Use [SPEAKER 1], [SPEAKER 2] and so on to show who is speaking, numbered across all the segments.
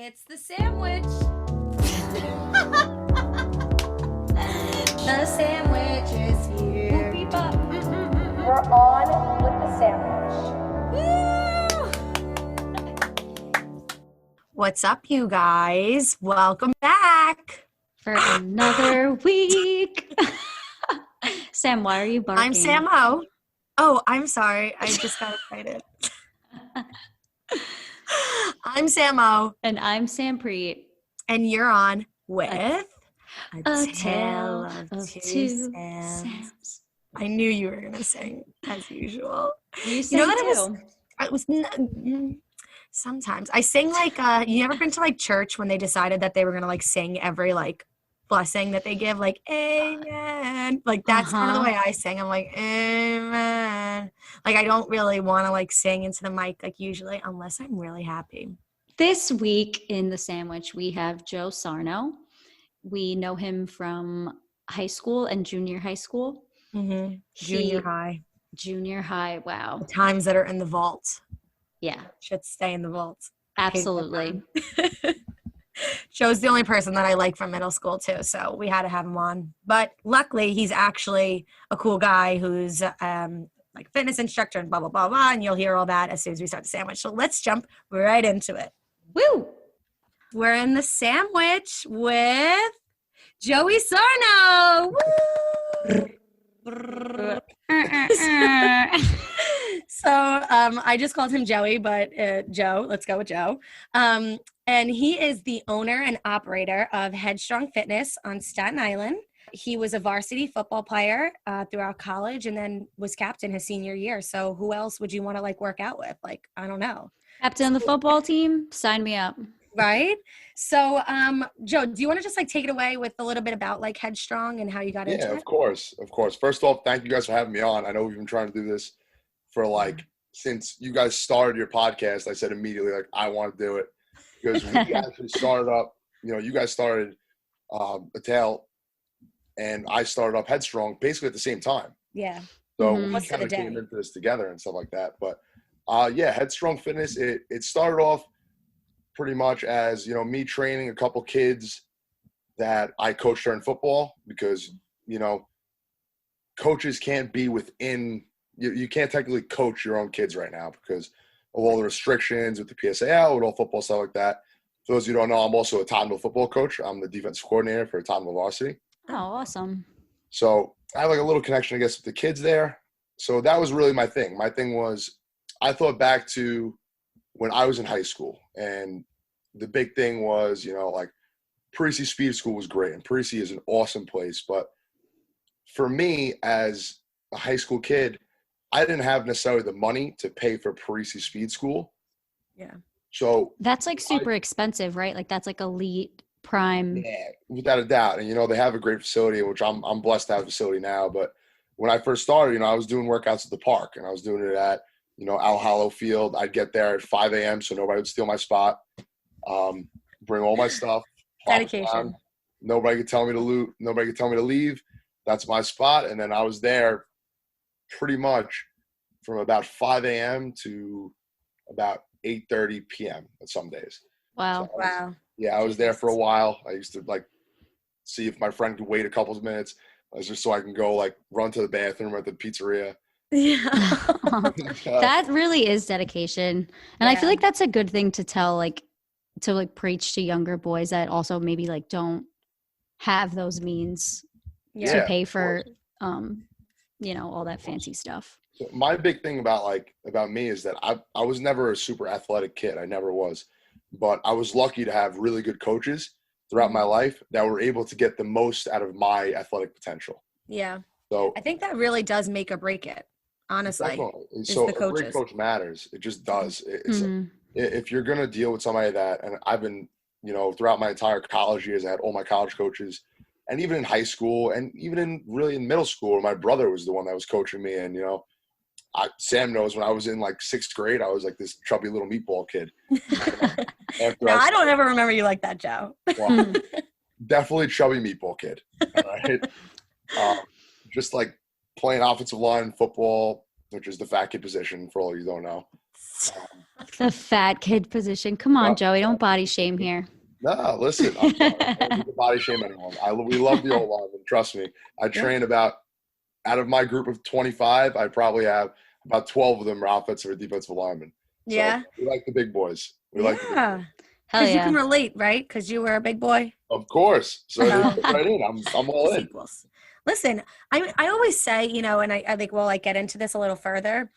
[SPEAKER 1] It's the Samwich. The Samwich is here. We're on with the Samwich. Woo! What's up, you guys? Welcome back
[SPEAKER 2] for another week. Sam, why are you barking?
[SPEAKER 1] I'm Samo. Oh, I'm sorry. I just got excited. I'm Samo.
[SPEAKER 2] And I'm Sampreet.
[SPEAKER 1] And you're on with
[SPEAKER 2] A Tale of Two Sams.
[SPEAKER 1] I knew you were going to sing, as usual.
[SPEAKER 2] You sing too.
[SPEAKER 1] Sometimes. I sing like, you ever been to like church when they decided that they were going to like sing every like blessing that they give, like amen, like that's kind of the way I sing. I'm like amen, like I don't really want to like sing into the mic like usually unless I'm really happy.
[SPEAKER 2] This week in the Samwich we have Joe Sarno. We know him from high school and junior high school.
[SPEAKER 1] Junior high,
[SPEAKER 2] wow,
[SPEAKER 1] the times that are in the vault should stay in the vault.
[SPEAKER 2] Absolutely.
[SPEAKER 1] Joe's the only person that I like from middle school too, so we had to have him on. But luckily, he's actually a cool guy who's like fitness instructor and blah, blah, blah, blah, and you'll hear all that as soon as we start the Samwich. So let's jump right into it.
[SPEAKER 2] Woo! We're
[SPEAKER 1] in the Samwich with Joey Sarno. So I just called him Joey, but Joe, let's go with Joe. And he is the owner and operator of Headstrong Fitness on Staten Island. He was a varsity football player throughout college and then was captain his senior year. So who else would you want to like work out with? Like, I don't know.
[SPEAKER 2] Captain of the football team? Sign me up.
[SPEAKER 1] Right? So, Joe, do you want to just like take it away with a little bit about like Headstrong and how you got into it?
[SPEAKER 3] Yeah, of course. First off, thank you guys for having me on. I know we've been trying to do this for like, since you guys started your podcast. I said immediately, like, I want to do it because we actually started up, you guys started A Tale and I started up Headstrong basically at the same time.
[SPEAKER 1] Yeah.
[SPEAKER 3] So we kind of came into this together and stuff like that. But Headstrong Fitness, it started off pretty much as, me training a couple kids that I coached during football because, coaches can't be within, you can't technically coach your own kids right now because of all the restrictions with the PSAL, with all football stuff like that. For those of you who don't know, I'm also a Tottenham football coach. I'm the defensive coordinator for Tottenham Varsity.
[SPEAKER 2] Oh, awesome.
[SPEAKER 3] So I have like a little connection, I guess, with the kids there. So that was really my thing. My thing was, I thought back to when I was in high school, and the big thing was, like Parisi Speed School was great, and Parisi is an awesome place. But for me, as a high school kid, I didn't have necessarily the money to pay for Parisi Speed School.
[SPEAKER 1] Yeah.
[SPEAKER 3] So
[SPEAKER 2] that's like super expensive, right? Like that's like elite prime.
[SPEAKER 3] Yeah, without a doubt. And, they have a great facility, which I'm blessed to have a facility now. But when I first started, I was doing workouts at the park, and I was doing it at, Al Hollow Field. I'd get there at 5 a.m. so nobody would steal my spot. Bring all my stuff.
[SPEAKER 1] Dedication.
[SPEAKER 3] Nobody could tell me to loot. Nobody could tell me to leave. That's my spot. And then I was there pretty much from about 5 a.m. to about 8:30 p.m. at some days.
[SPEAKER 2] Wow.
[SPEAKER 1] Wow.
[SPEAKER 3] Yeah, I was there for a while. I used to like see if my friend could wait a couple of minutes, just so I can go like run to the bathroom at the pizzeria.
[SPEAKER 1] Yeah.
[SPEAKER 2] That really is dedication. And I feel like that's a good thing to tell, like to like preach to younger boys that also maybe like don't have those means to pay for all that fancy stuff.
[SPEAKER 3] So my big thing about me is that I was never a super athletic kid. I never was. But I was lucky to have really good coaches throughout my life that were able to get the most out of my athletic potential.
[SPEAKER 1] Yeah.
[SPEAKER 3] So
[SPEAKER 1] I think that really does make or break it, honestly.
[SPEAKER 3] So a great coach matters. It just does. It's if you're going to deal with somebody that, and I've been, throughout my entire college years, I had all my college coaches, and even in high school and even in middle school, my brother was the one that was coaching me. And, Sam knows when I was in like sixth grade, I was like this chubby little meatball kid.
[SPEAKER 1] I don't ever remember you like that, Joe.
[SPEAKER 3] Well, definitely chubby meatball kid. All right. Just like playing offensive line football, which is the fat kid position for all you don't know.
[SPEAKER 2] The fat kid position. Come on,
[SPEAKER 3] Yeah.
[SPEAKER 2] Joey. Don't body shame here.
[SPEAKER 3] No, listen, I'm sorry. I don't need to body shame anyone. We love the old lineman. Trust me. I train out of my group of 25, I probably have about 12 of them are offensive or defensive linemen. So
[SPEAKER 1] Yeah.
[SPEAKER 3] we like the big boys. We like the big boys.
[SPEAKER 2] Hell
[SPEAKER 1] Because
[SPEAKER 2] yeah.
[SPEAKER 1] you can relate, right? Because you were a big boy.
[SPEAKER 3] Of course. So
[SPEAKER 1] Oh.
[SPEAKER 3] it's right in. I'm all in.
[SPEAKER 1] Sequels. Listen, I always say, you know, and I think we'll like get into this a little further.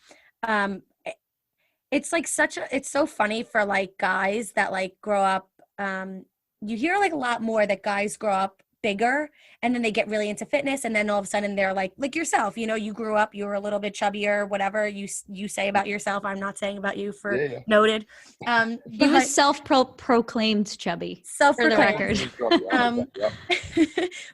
[SPEAKER 1] It's like it's so funny for like guys that like grow up. You hear like a lot more that guys grow up bigger and then they get really into fitness, and then all of a sudden they're like yourself, you know, you grew up, you were a little bit chubbier, whatever you say about yourself. I'm not saying about you, for noted.
[SPEAKER 2] He was self-proclaimed chubby, for the record.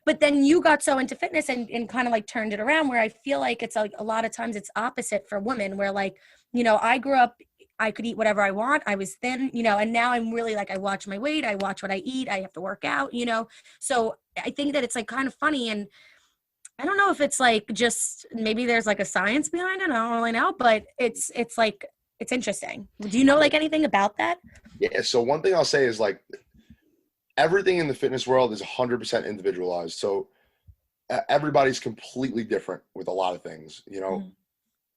[SPEAKER 1] But then you got so into fitness and kind of like turned it around, where I feel like it's like a lot of times it's opposite for women, where like, you know, I grew up, I could eat whatever I want. I was thin, you know, and now I'm really like, I watch my weight. I watch what I eat. I have to work out, you know? So I think that it's like kind of funny. And I don't know if it's like, just maybe there's like a science behind it. I don't really know, but it's like, it's interesting. Do you know like anything about that?
[SPEAKER 3] Yeah. So one thing I'll say is like everything in the fitness world is 100% individualized. So everybody's completely different with a lot of things, you know,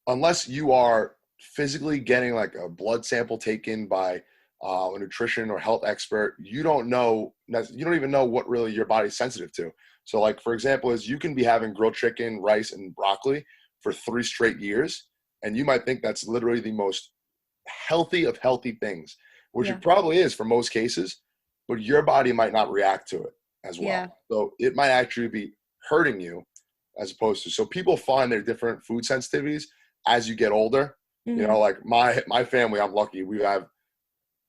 [SPEAKER 3] unless you are physically getting like a blood sample taken by a nutrition or health expert, you don't even know what really your body's sensitive to. So like, for example, is you can be having grilled chicken, rice, and broccoli for 3 straight years, and you might think that's literally the most healthy of healthy things, which it probably is for most cases, but your body might not react to it as well. Yeah. So it might actually be hurting you as opposed to, so people find their different food sensitivities as you get older. You know, like my family, I'm lucky. We have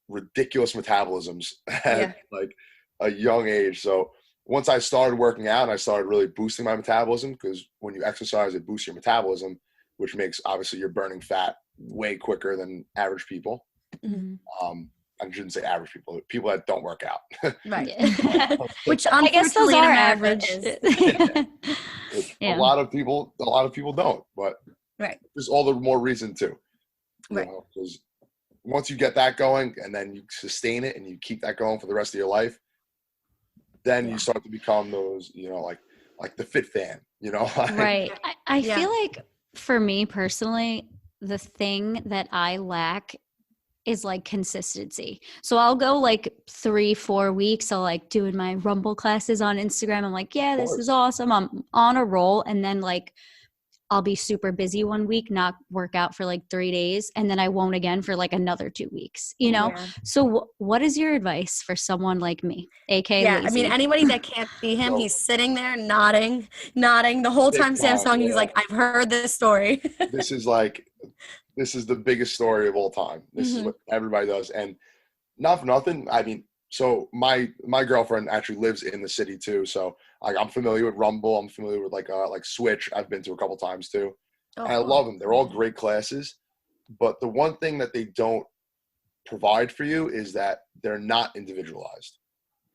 [SPEAKER 3] ridiculous metabolisms at like a young age. So once I started working out, I started really boosting my metabolism, because when you exercise, it boosts your metabolism, which makes obviously you're burning fat way quicker than average people. I shouldn't say average people that don't work out.
[SPEAKER 1] Right.
[SPEAKER 2] Which I guess those are average.
[SPEAKER 3] A lot of people don't, but there's all the more reason to. You know, because once you get that going and then you sustain it and you keep that going for the rest of your life, then you start to become those, you know, like the fit fan, you know?
[SPEAKER 2] Right. I feel like for me personally, the thing that I lack is like consistency. So I'll go like 3-4 weeks. I'll like doing my Rumble classes on Instagram. I'm like, yeah, this is awesome. I'm on a roll. And then like, I'll be super busy one week, not work out for like 3 days, and then I won't again for like another 2 weeks, you know? Yeah. So what is your advice for someone like me, aka lazy?
[SPEAKER 1] I mean, anybody that can't see him, he's sitting there nodding the whole time Sam's talking. He's like, I've heard this story.
[SPEAKER 3] This is the biggest story of all time. This is what everybody does. And not for nothing, I mean, so my girlfriend actually lives in the city too. So I'm familiar with Rumble. I'm familiar with like Switch. I've been to a couple times too. And I love them. They're all great classes. But the one thing that they don't provide for you is that they're not individualized.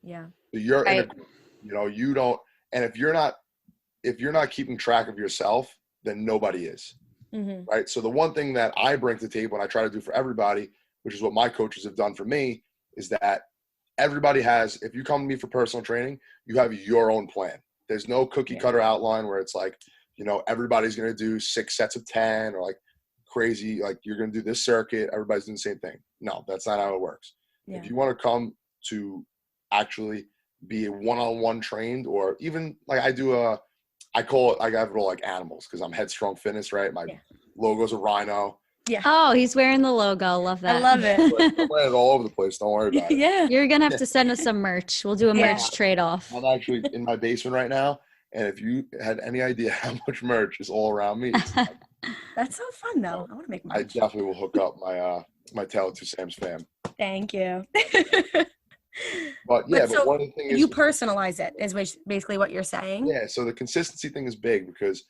[SPEAKER 1] Yeah.
[SPEAKER 3] So you're in a group, you know, you don't, and if you're not keeping track of yourself, then nobody is. Right. So the one thing that I bring to the table and I try to do for everybody, which is what my coaches have done for me, is that everybody has, if you come to me for personal training, you have your own plan. There's no cookie cutter outline where it's like, you know, everybody's going to do 6 sets of 10 or like crazy, like you're going to do this circuit. Everybody's doing the same thing. No, that's not how it works. Yeah. If you want to come to actually be a one-on-one trained, or even like I call it, I have it all like animals because I'm Headstrong Fitness, right? My logo's a rhino.
[SPEAKER 2] Yeah. Oh, he's wearing the logo. Love that.
[SPEAKER 1] I love it.
[SPEAKER 3] I'm wearing it all over the place. Don't worry about it.
[SPEAKER 1] Yeah.
[SPEAKER 2] You're going to have to send us some merch. We'll do a merch trade-off.
[SPEAKER 3] I'm actually in my basement right now. And if you had any idea how much merch is all around me.
[SPEAKER 1] That's so fun, though. I want to make merch.
[SPEAKER 3] I definitely will hook up my Tell It to Sam's fam.
[SPEAKER 1] Thank you.
[SPEAKER 3] But one of the things is,
[SPEAKER 1] you personalize it is basically what you're saying.
[SPEAKER 3] Yeah. So the consistency thing is big because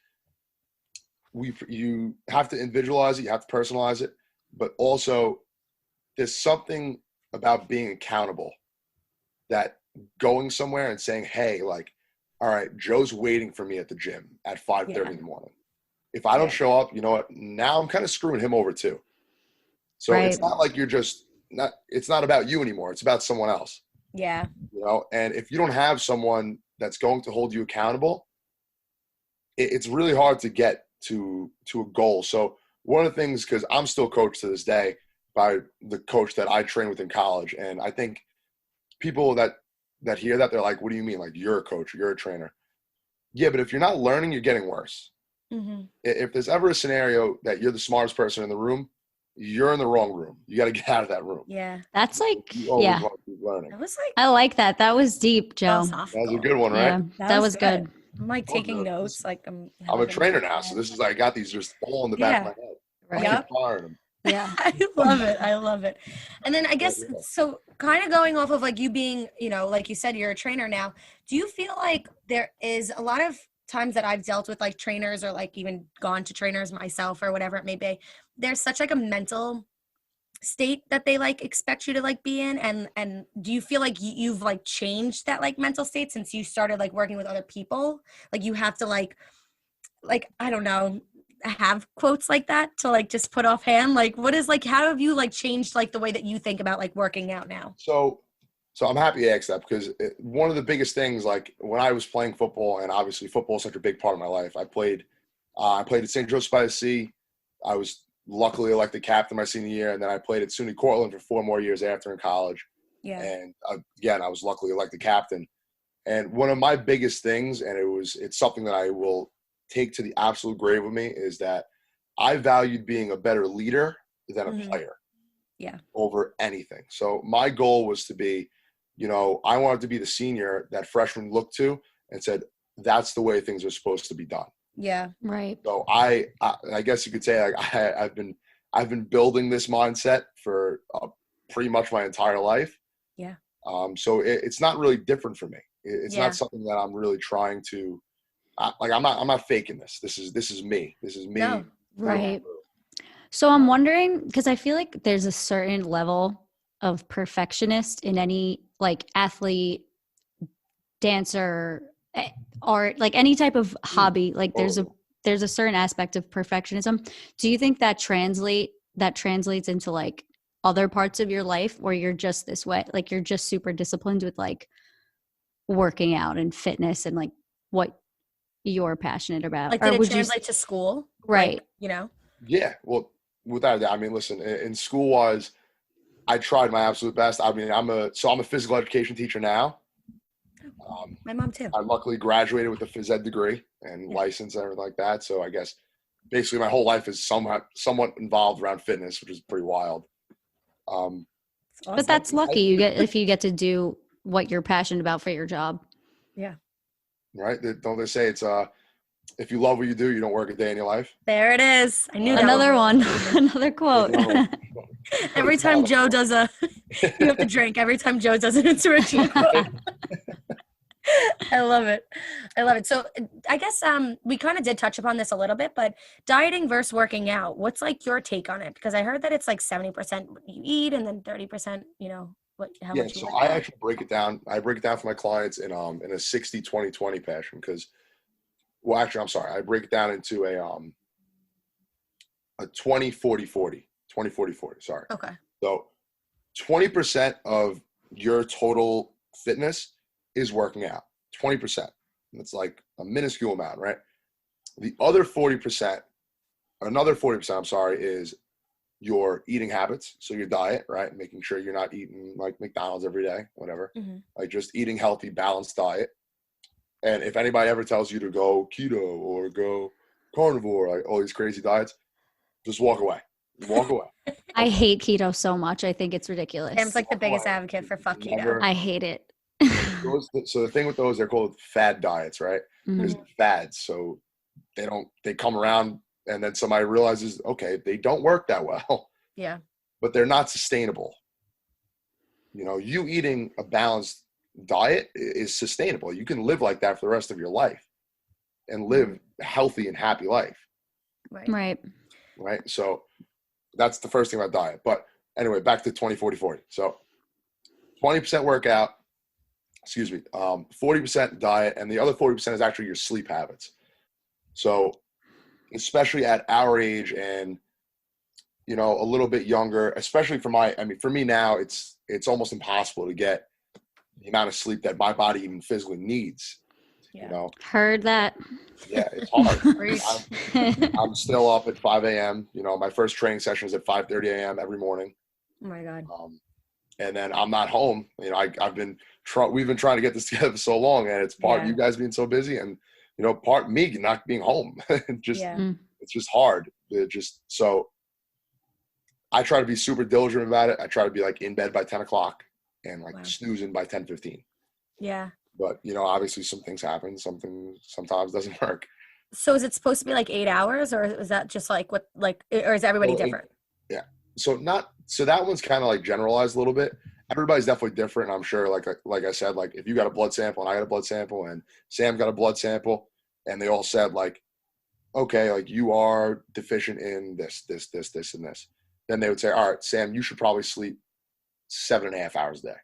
[SPEAKER 3] you have to individualize it, you have to personalize it, but also there's something about being accountable, that going somewhere and saying, hey, like, all right, Joe's waiting for me at the gym at 5:30 in the morning. If I don't show up, you know what? Now I'm kind of screwing him over too. So it's not like you're just not, it's not about you anymore. It's about someone else.
[SPEAKER 1] Yeah.
[SPEAKER 3] You know, and if you don't have someone that's going to hold you accountable, it's really hard to get to a goal. So one of the things, because I'm still coached to this day by the coach that I trained with in college. And I think people that hear that, they're like, what do you mean? Like, you're a coach, you're a trainer. Yeah, but if you're not learning, you're getting worse.
[SPEAKER 1] Mm-hmm.
[SPEAKER 3] If there's ever a scenario that you're the smartest person in the room, you're in the wrong room. You got to get out of that room.
[SPEAKER 1] Yeah.
[SPEAKER 2] That's like,
[SPEAKER 3] You always
[SPEAKER 2] yeah.
[SPEAKER 3] want to keep learning.
[SPEAKER 1] That was like
[SPEAKER 2] I like that. That was deep, Joe.
[SPEAKER 3] That was a good one, right?
[SPEAKER 2] Yeah, that was good.
[SPEAKER 1] I'm like taking notes. Like
[SPEAKER 3] I'm a trainer now, so this is, I got these just all in the back of my head.
[SPEAKER 2] Right.
[SPEAKER 1] Yep.
[SPEAKER 3] Firing them.
[SPEAKER 2] Yeah.
[SPEAKER 1] I love it. I love it. And then I guess, so kind of going off of like you being, you know, like you said, you're a trainer now. Do you feel like there is a lot of times that I've dealt with like trainers or like even gone to trainers myself or whatever it may be, there's such like a mental state that they like expect you to like be in, and do you feel like you've like changed that like mental state since you started like working with other people? Like you have to like I don't know, have quotes like that to like just put offhand? Like what is like, how have you like changed like the way that you think about like working out now?
[SPEAKER 3] So I'm happy you asked that, because one of the biggest things, like when I was playing football, and obviously football is such a big part of my life, I played at St. Joseph by the Sea. I was luckily elected captain my senior year, and then I played at SUNY Cortland for 4 more years after in college.
[SPEAKER 1] Yeah.
[SPEAKER 3] And again, I was luckily elected captain. And one of my biggest things, and it's something that I will take to the absolute grave with me, is that I valued being a better leader than a player.
[SPEAKER 1] Yeah.
[SPEAKER 3] Over anything. So my goal was to be, you know, I wanted to be the senior that freshmen looked to and said, that's the way things are supposed to be done.
[SPEAKER 1] Yeah.
[SPEAKER 2] Right.
[SPEAKER 3] So I guess you could say, like, I've been building this mindset for pretty much my entire life.
[SPEAKER 1] Yeah.
[SPEAKER 3] So it's not really different for me. It's
[SPEAKER 1] Yeah.
[SPEAKER 3] not something that I'm really trying to, I'm not faking this. This is me. This is me.
[SPEAKER 1] No.
[SPEAKER 2] Right. So I'm wondering, because I feel like there's a certain level of perfectionist in any like athlete, dancer, art, like any type of hobby. Like there's a certain aspect of perfectionism. Do you think that translates into like other parts of your life where you're just this way? Like you're just super disciplined with like working out and fitness and like what you're passionate about?
[SPEAKER 1] Like did it translate to school?
[SPEAKER 2] Right.
[SPEAKER 1] Like, you know?
[SPEAKER 3] Yeah. Well, without a doubt. I mean, listen, in school wise, I tried my absolute best. I mean, I'm a physical education teacher now.
[SPEAKER 1] My mom too.
[SPEAKER 3] I luckily graduated with a phys ed degree and license and everything like that. So I guess basically my whole life is somewhat involved around fitness, which is pretty wild.
[SPEAKER 1] Awesome.
[SPEAKER 2] But that's lucky if you get to do what you're passionate about for your job.
[SPEAKER 1] Yeah.
[SPEAKER 3] Right? Don't they say it's if you love what you do, you don't work a day in your life?
[SPEAKER 1] There it is. I knew that.
[SPEAKER 2] Another one. Another quote.
[SPEAKER 1] Every time Joe does you have to drink. Every time Joe does an inspirational quote. I love it. I love it. So I guess we kind of did touch upon this a little bit, but dieting versus working out, what's like your take on it? Because I heard that it's like 70% what you eat and then 30%, you know, how much you
[SPEAKER 3] so
[SPEAKER 1] work
[SPEAKER 3] I
[SPEAKER 1] out.
[SPEAKER 3] actually break it down. I break it down for my clients in a 60-20-20 fashion, because, well, actually, I'm sorry. I break it down into a 20-40-40. 20-40-40, sorry.
[SPEAKER 1] Okay.
[SPEAKER 3] So 20% of your total fitness is working out. 20%. That's like a minuscule amount, right? The other 40%, another 40%, I'm sorry, is your eating habits. So your diet, right? Making sure you're not eating like McDonald's every day, whatever. Like just eating healthy, balanced diet. And if anybody ever tells you to go keto or go carnivore, like all these crazy diets, just walk away. Walk away.
[SPEAKER 2] I hate keto so much. I think it's ridiculous.
[SPEAKER 1] Sam's like the biggest advocate for fuck keto.
[SPEAKER 2] I hate it.
[SPEAKER 3] So the thing with those, they're called fad diets, right? Because fads. So they come around and then somebody realizes, okay, they don't work that well.
[SPEAKER 1] Yeah.
[SPEAKER 3] But they're not sustainable. You know, you eating a balanced diet is sustainable. You can live like that for the rest of your life and live a healthy and happy life.
[SPEAKER 2] Right.
[SPEAKER 3] So that's the first thing about diet. But anyway, back to 20-40-40. So 20% workout, 40% diet, and the other 40% is actually your sleep habits. So especially at our age, and you know, a little bit younger, especially for me now, it's almost impossible to get the amount of sleep that my body even physically needs.
[SPEAKER 1] Yeah.
[SPEAKER 3] You know,
[SPEAKER 2] Heard that.
[SPEAKER 3] yeah, it's hard. I'm still up at 5 a.m. You know, my first training session is at 5:30 a.m. every morning.
[SPEAKER 1] Oh my God.
[SPEAKER 3] And then I'm not home. You know, we've been trying to get this together for so long, and it's part you guys being so busy, and you know, part me not being home. It's just hard. So I try to be super diligent about it. I try to be like in bed by 10 o'clock and like snoozing by 10:15.
[SPEAKER 1] Yeah.
[SPEAKER 3] But you know, obviously some things happen. Something sometimes doesn't work.
[SPEAKER 1] So is it supposed to be like 8 hours, or is that just like what, like, or is everybody different?
[SPEAKER 3] Yeah. So that one's kind of like generalized a little bit. Everybody's definitely different. I'm sure, like I said, like if you got a blood sample and I got a blood sample and Sam got a blood sample and they all said like, okay, like you are deficient in this, and this. Then they would say, all right, Sam, you should probably sleep 7.5 hours a day.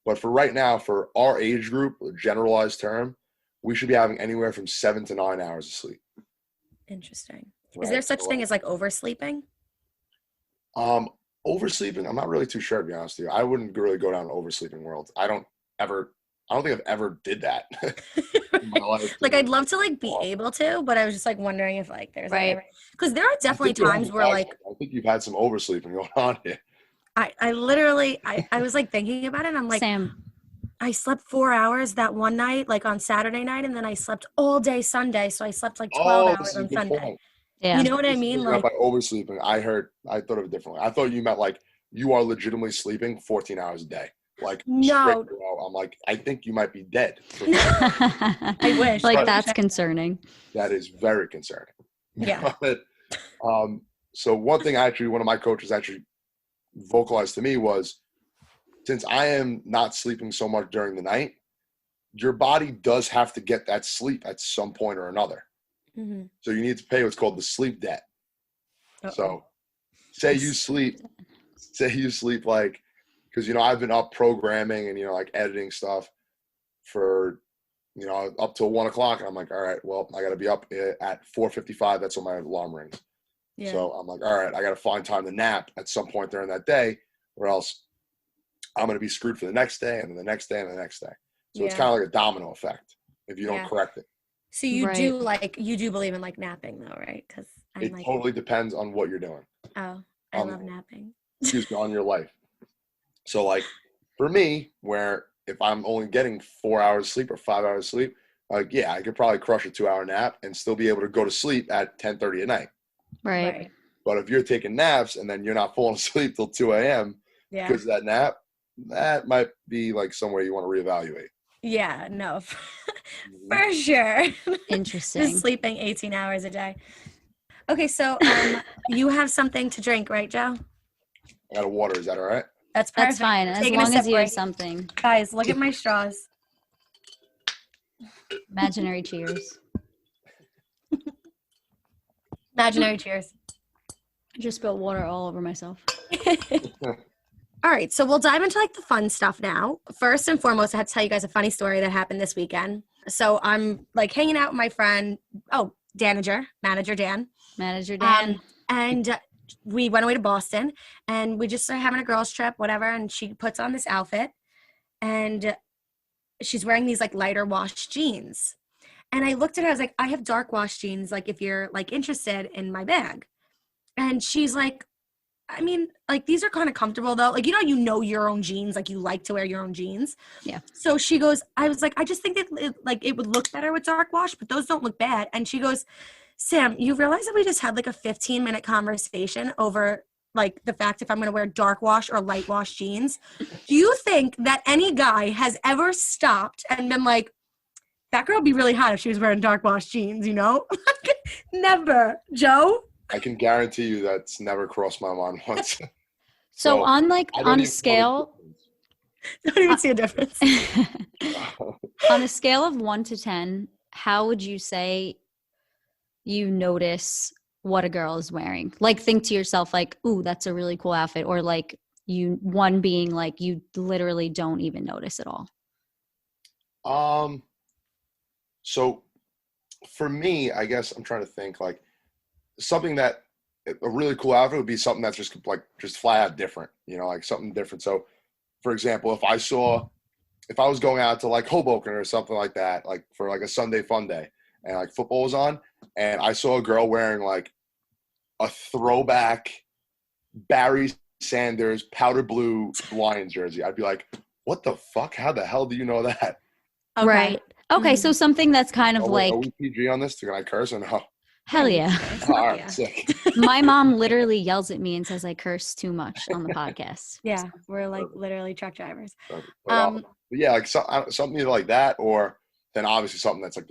[SPEAKER 3] But for right now, for our age group, a generalized term, we should be having anywhere from 7 to 9 hours of sleep.
[SPEAKER 1] Interesting.
[SPEAKER 3] Right?
[SPEAKER 1] Is there such thing as like oversleeping?
[SPEAKER 3] Oversleeping, I'm not really too sure, to be honest with you. I wouldn't really go down an oversleeping world. I don't think I've ever did that in my life.
[SPEAKER 1] Like I'd love to like be able to, but I was just like wondering if like there's because there are definitely times where like
[SPEAKER 3] I think you've had some oversleeping going on here.
[SPEAKER 1] I literally I was like thinking about it and I'm like,
[SPEAKER 2] Sam,
[SPEAKER 1] I slept 4 hours that one night, like on Saturday night, and then I slept all day Sunday, so I slept like 12 hours on Sunday.
[SPEAKER 3] Point.
[SPEAKER 1] Yeah. You know what I mean? Like
[SPEAKER 3] by oversleeping, I thought of it differently. I thought you meant like you are legitimately sleeping 14 hours a day. Like
[SPEAKER 1] no,
[SPEAKER 3] I'm like, I think you might be dead.
[SPEAKER 1] I wish.
[SPEAKER 2] Like that's concerning.
[SPEAKER 3] That is very concerning.
[SPEAKER 1] Yeah.
[SPEAKER 3] But, so one thing one of my coaches actually vocalized to me was, since I am not sleeping so much during the night, your body does have to get that sleep at some point or another. Mm-hmm. So you need to pay what's called the sleep debt. Uh-oh. So say you sleep like, because, you know, I've been up programming and, you know, like editing stuff for, you know, up till 1 o'clock. And I'm like, all right, well, I got to be up at 4:55. That's when my alarm rings. Yeah. So I'm like, all right, I got to find time to nap at some point during that day, or else I'm going to be screwed for the next day and then the next day and the next day. So it's kind of like a domino effect if you don't correct it.
[SPEAKER 1] So you do believe in like napping though, right? Because
[SPEAKER 3] it totally depends on what you're doing.
[SPEAKER 1] Oh, I love napping.
[SPEAKER 3] Excuse me, on your life. So like for me, where if I'm only getting 4 hours sleep or 5 hours sleep, like, yeah, I could probably crush a 2 hour nap and still be able to go to sleep at 10:30 at night.
[SPEAKER 2] Right.
[SPEAKER 3] But if you're taking naps and then you're not falling asleep till 2 a.m. because of that nap, that might be like somewhere you want to reevaluate.
[SPEAKER 1] Yeah, no, for sure.
[SPEAKER 2] Interesting.
[SPEAKER 1] Just sleeping 18 hours a day. Okay, so you have something to drink, right, Joe?
[SPEAKER 3] I got a water. Is that all right?
[SPEAKER 1] That's perfect.
[SPEAKER 2] That's fine, as long as you have something.
[SPEAKER 1] Guys, look at my straws.
[SPEAKER 2] Imaginary cheers.
[SPEAKER 1] Imaginary cheers.
[SPEAKER 2] I just spilled water all over myself.
[SPEAKER 1] All right, so we'll dive into like the fun stuff now. First and foremost, I have to tell you guys a funny story that happened this weekend. So I'm like hanging out with my friend, manager Dan. And we went away to Boston and we just started having a girls trip, whatever. And she puts on this outfit and she's wearing these like lighter wash jeans. And I looked at her, I was like, I have dark wash jeans, like if you're like interested in my bag. And she's like, I mean, like these are kind of comfortable though. Like, you know your own jeans, like you like to wear your own jeans.
[SPEAKER 2] Yeah.
[SPEAKER 1] So she goes, I was like, I just think it would look better with dark wash, but those don't look bad. And she goes, Sam, you realize that we just had like a 15-minute conversation over like the fact if I'm going to wear dark wash or light wash jeans. Do you think that any guy has ever stopped and been like, that girl would be really hot if she was wearing dark wash jeans, you know? Never. Joe?
[SPEAKER 3] I can guarantee you that's never crossed my mind once.
[SPEAKER 2] So on a scale,
[SPEAKER 1] don't even see a difference.
[SPEAKER 2] On a scale of 1 to 10, how would you say you notice what a girl is wearing? Like think to yourself like, ooh, that's a really cool outfit. Or like one being like, you literally don't even notice at all. So for me, I guess I'm trying to think like something that
[SPEAKER 3] a really cool outfit would be something that's just like just flat out different, you know, like something different. So, for example, if I was going out to like Hoboken or something like that, like for like a Sunday fun day, and like football was on, and I saw a girl wearing like a throwback Barry Sanders powder blue Lions jersey, I'd be like, what the fuck? How the hell do you know that?
[SPEAKER 2] Okay. Right. Okay, so something that's kind of like.
[SPEAKER 3] Are we PG on this? Can I curse or no?
[SPEAKER 2] Hell yeah.
[SPEAKER 3] All right, sick.
[SPEAKER 2] My mom literally yells at me and says I curse too much on the podcast.
[SPEAKER 1] Yeah, we're like literally truck drivers.
[SPEAKER 3] But yeah, like something either like that, or then obviously something that's like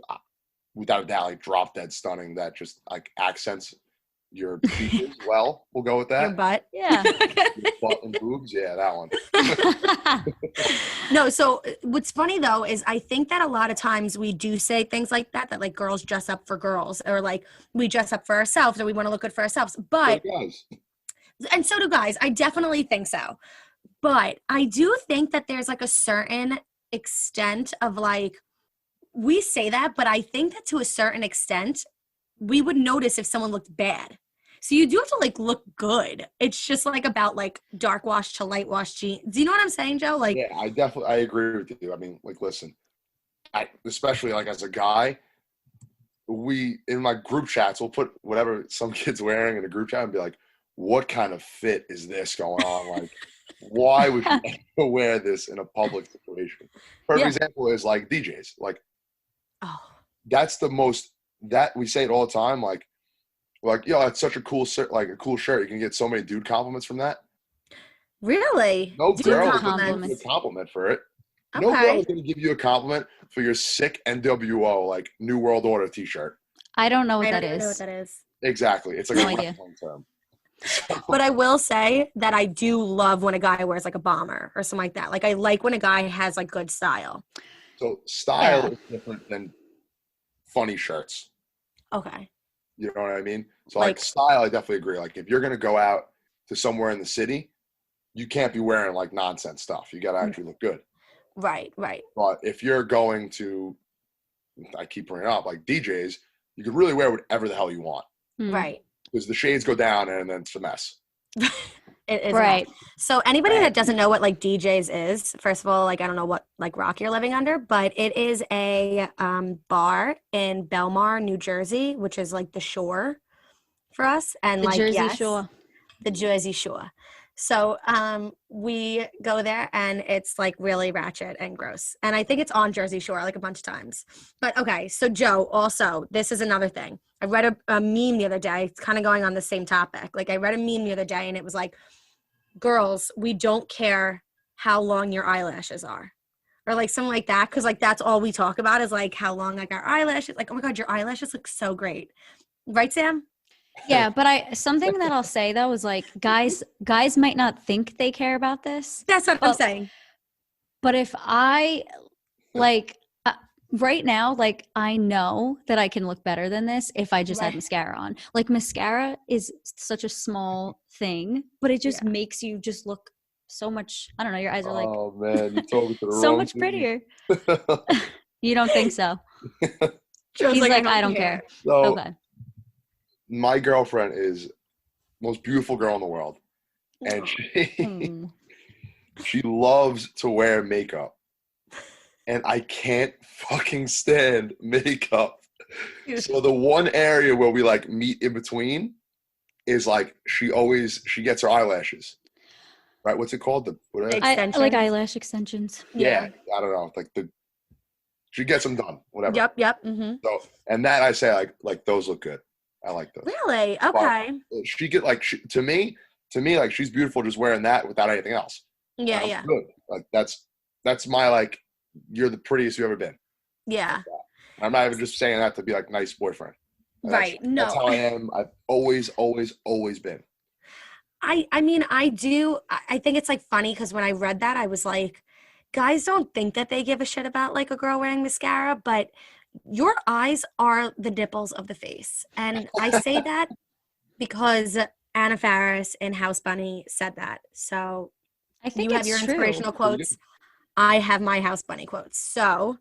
[SPEAKER 3] without a doubt like drop dead stunning that just like accents your features well. We'll go with that.
[SPEAKER 1] Your butt.
[SPEAKER 2] Yeah.
[SPEAKER 3] Your butt and boobs. Yeah, that one.
[SPEAKER 1] No, so what's funny though is I think that a lot of times we do say things like that like girls dress up for girls, or like we dress up for ourselves, or we want to look good for ourselves. But and so do guys. I definitely think so. But I do think that there's like a certain extent of like, we say that, but I think that to a certain extent, we would notice if someone looked bad. So you do have to like look good. It's just like about like dark wash to light wash jeans. Do you know what I'm saying, Joe? Like,
[SPEAKER 3] yeah, I agree with you. I mean, like, listen, especially like as a guy, we in my group chats, we'll put whatever some kid's wearing in a group chat and be like, what kind of fit is this going on? Like, why would you wear this in a public situation? Perfect example is like DJs. Like, that's the most, that we say it all the time. Like, yo, that's such a cool shirt. Like a cool shirt. You can get so many dude compliments from that.
[SPEAKER 1] Really?
[SPEAKER 3] No girl is
[SPEAKER 2] compliments.
[SPEAKER 3] going to give you a compliment for it.
[SPEAKER 1] Okay.
[SPEAKER 3] No girl is going to give you a compliment for your sick NWO, like New World Order t-shirt.
[SPEAKER 2] I don't know what that
[SPEAKER 1] I don't
[SPEAKER 2] is.
[SPEAKER 1] know what that is.
[SPEAKER 3] Exactly. It's like
[SPEAKER 2] No
[SPEAKER 3] a
[SPEAKER 2] idea.
[SPEAKER 3] wrestling term.
[SPEAKER 1] But I will say that I do love when a guy wears like a bomber or something like that. Like I like when a guy has like good style.
[SPEAKER 3] So style is different than funny shirts.
[SPEAKER 1] Okay.
[SPEAKER 3] You know what I mean? So like style, I definitely agree. Like if you're going to go out to somewhere in the city, you can't be wearing like nonsense stuff. You got to actually look good.
[SPEAKER 1] Right.
[SPEAKER 3] But if you're going to, I keep bringing it up, like DJs, you could really wear whatever the hell you want.
[SPEAKER 1] Right.
[SPEAKER 3] Because the shades go down and then it's a mess.
[SPEAKER 1] It is
[SPEAKER 2] right.
[SPEAKER 1] So anybody that doesn't know what like DJs is, first of all, like I don't know what like rock you're living under, but it is a bar in Belmar, New Jersey, which is like the shore for us, and
[SPEAKER 2] The
[SPEAKER 1] like
[SPEAKER 2] Jersey Shore.
[SPEAKER 1] The Jersey Shore. So we go there and it's like really ratchet and gross. And I think it's on Jersey Shore like a bunch of times. But okay, so Joe, also, this is another thing. I read a meme the other day. It's kind of going on the same topic. Like I read a meme the other day and it was like, girls, we don't care how long your eyelashes are. Or like something like that. Because like that's all we talk about is like how long like our eyelashes. Like, oh my God, your eyelashes look so great. Right, Sam?
[SPEAKER 2] Yeah, but something that I'll say though is like guys might not think they care about this.
[SPEAKER 1] That's what I'm saying.
[SPEAKER 2] But if I like right now, like I know that I can look better than this if I just had mascara on. Like mascara is such a small thing, but it just makes you just look so much. I don't know. Your eyes are like,
[SPEAKER 3] oh man, you told me to the
[SPEAKER 2] so
[SPEAKER 3] wrong
[SPEAKER 2] much
[SPEAKER 3] thing.
[SPEAKER 2] prettier. You don't think so?
[SPEAKER 1] Joe's
[SPEAKER 2] He's like, I don't care.
[SPEAKER 3] So,
[SPEAKER 2] Okay.
[SPEAKER 3] my girlfriend is the most beautiful girl in the world. And she loves to wear makeup. And I can't fucking stand makeup. So the one area where we like meet in between is like she gets her eyelashes. Right? What's it called?
[SPEAKER 2] I like eyelash extensions.
[SPEAKER 3] Yeah. I don't know. Like she gets them done. Whatever.
[SPEAKER 1] Yep. Mm-hmm.
[SPEAKER 3] So, and that I say like those look good. I like those.
[SPEAKER 1] Really? Okay.
[SPEAKER 3] But she get like to me like she's beautiful just wearing that without anything else.
[SPEAKER 1] Yeah.
[SPEAKER 3] Good. Like that's my like you're the prettiest you've ever been.
[SPEAKER 1] Yeah.
[SPEAKER 3] I'm not even just saying that to be like nice boyfriend.
[SPEAKER 1] Right.
[SPEAKER 3] That's how I am. I've always been.
[SPEAKER 1] I mean, I do. I think it's like funny because when I read that, I was like, guys don't think that they give a shit about like a girl wearing mascara, but your eyes are the nipples of the face. And I say that because Anna Faris in House Bunny said that. So
[SPEAKER 2] I think
[SPEAKER 1] you have your inspirational quotes. I have my House Bunny quotes. So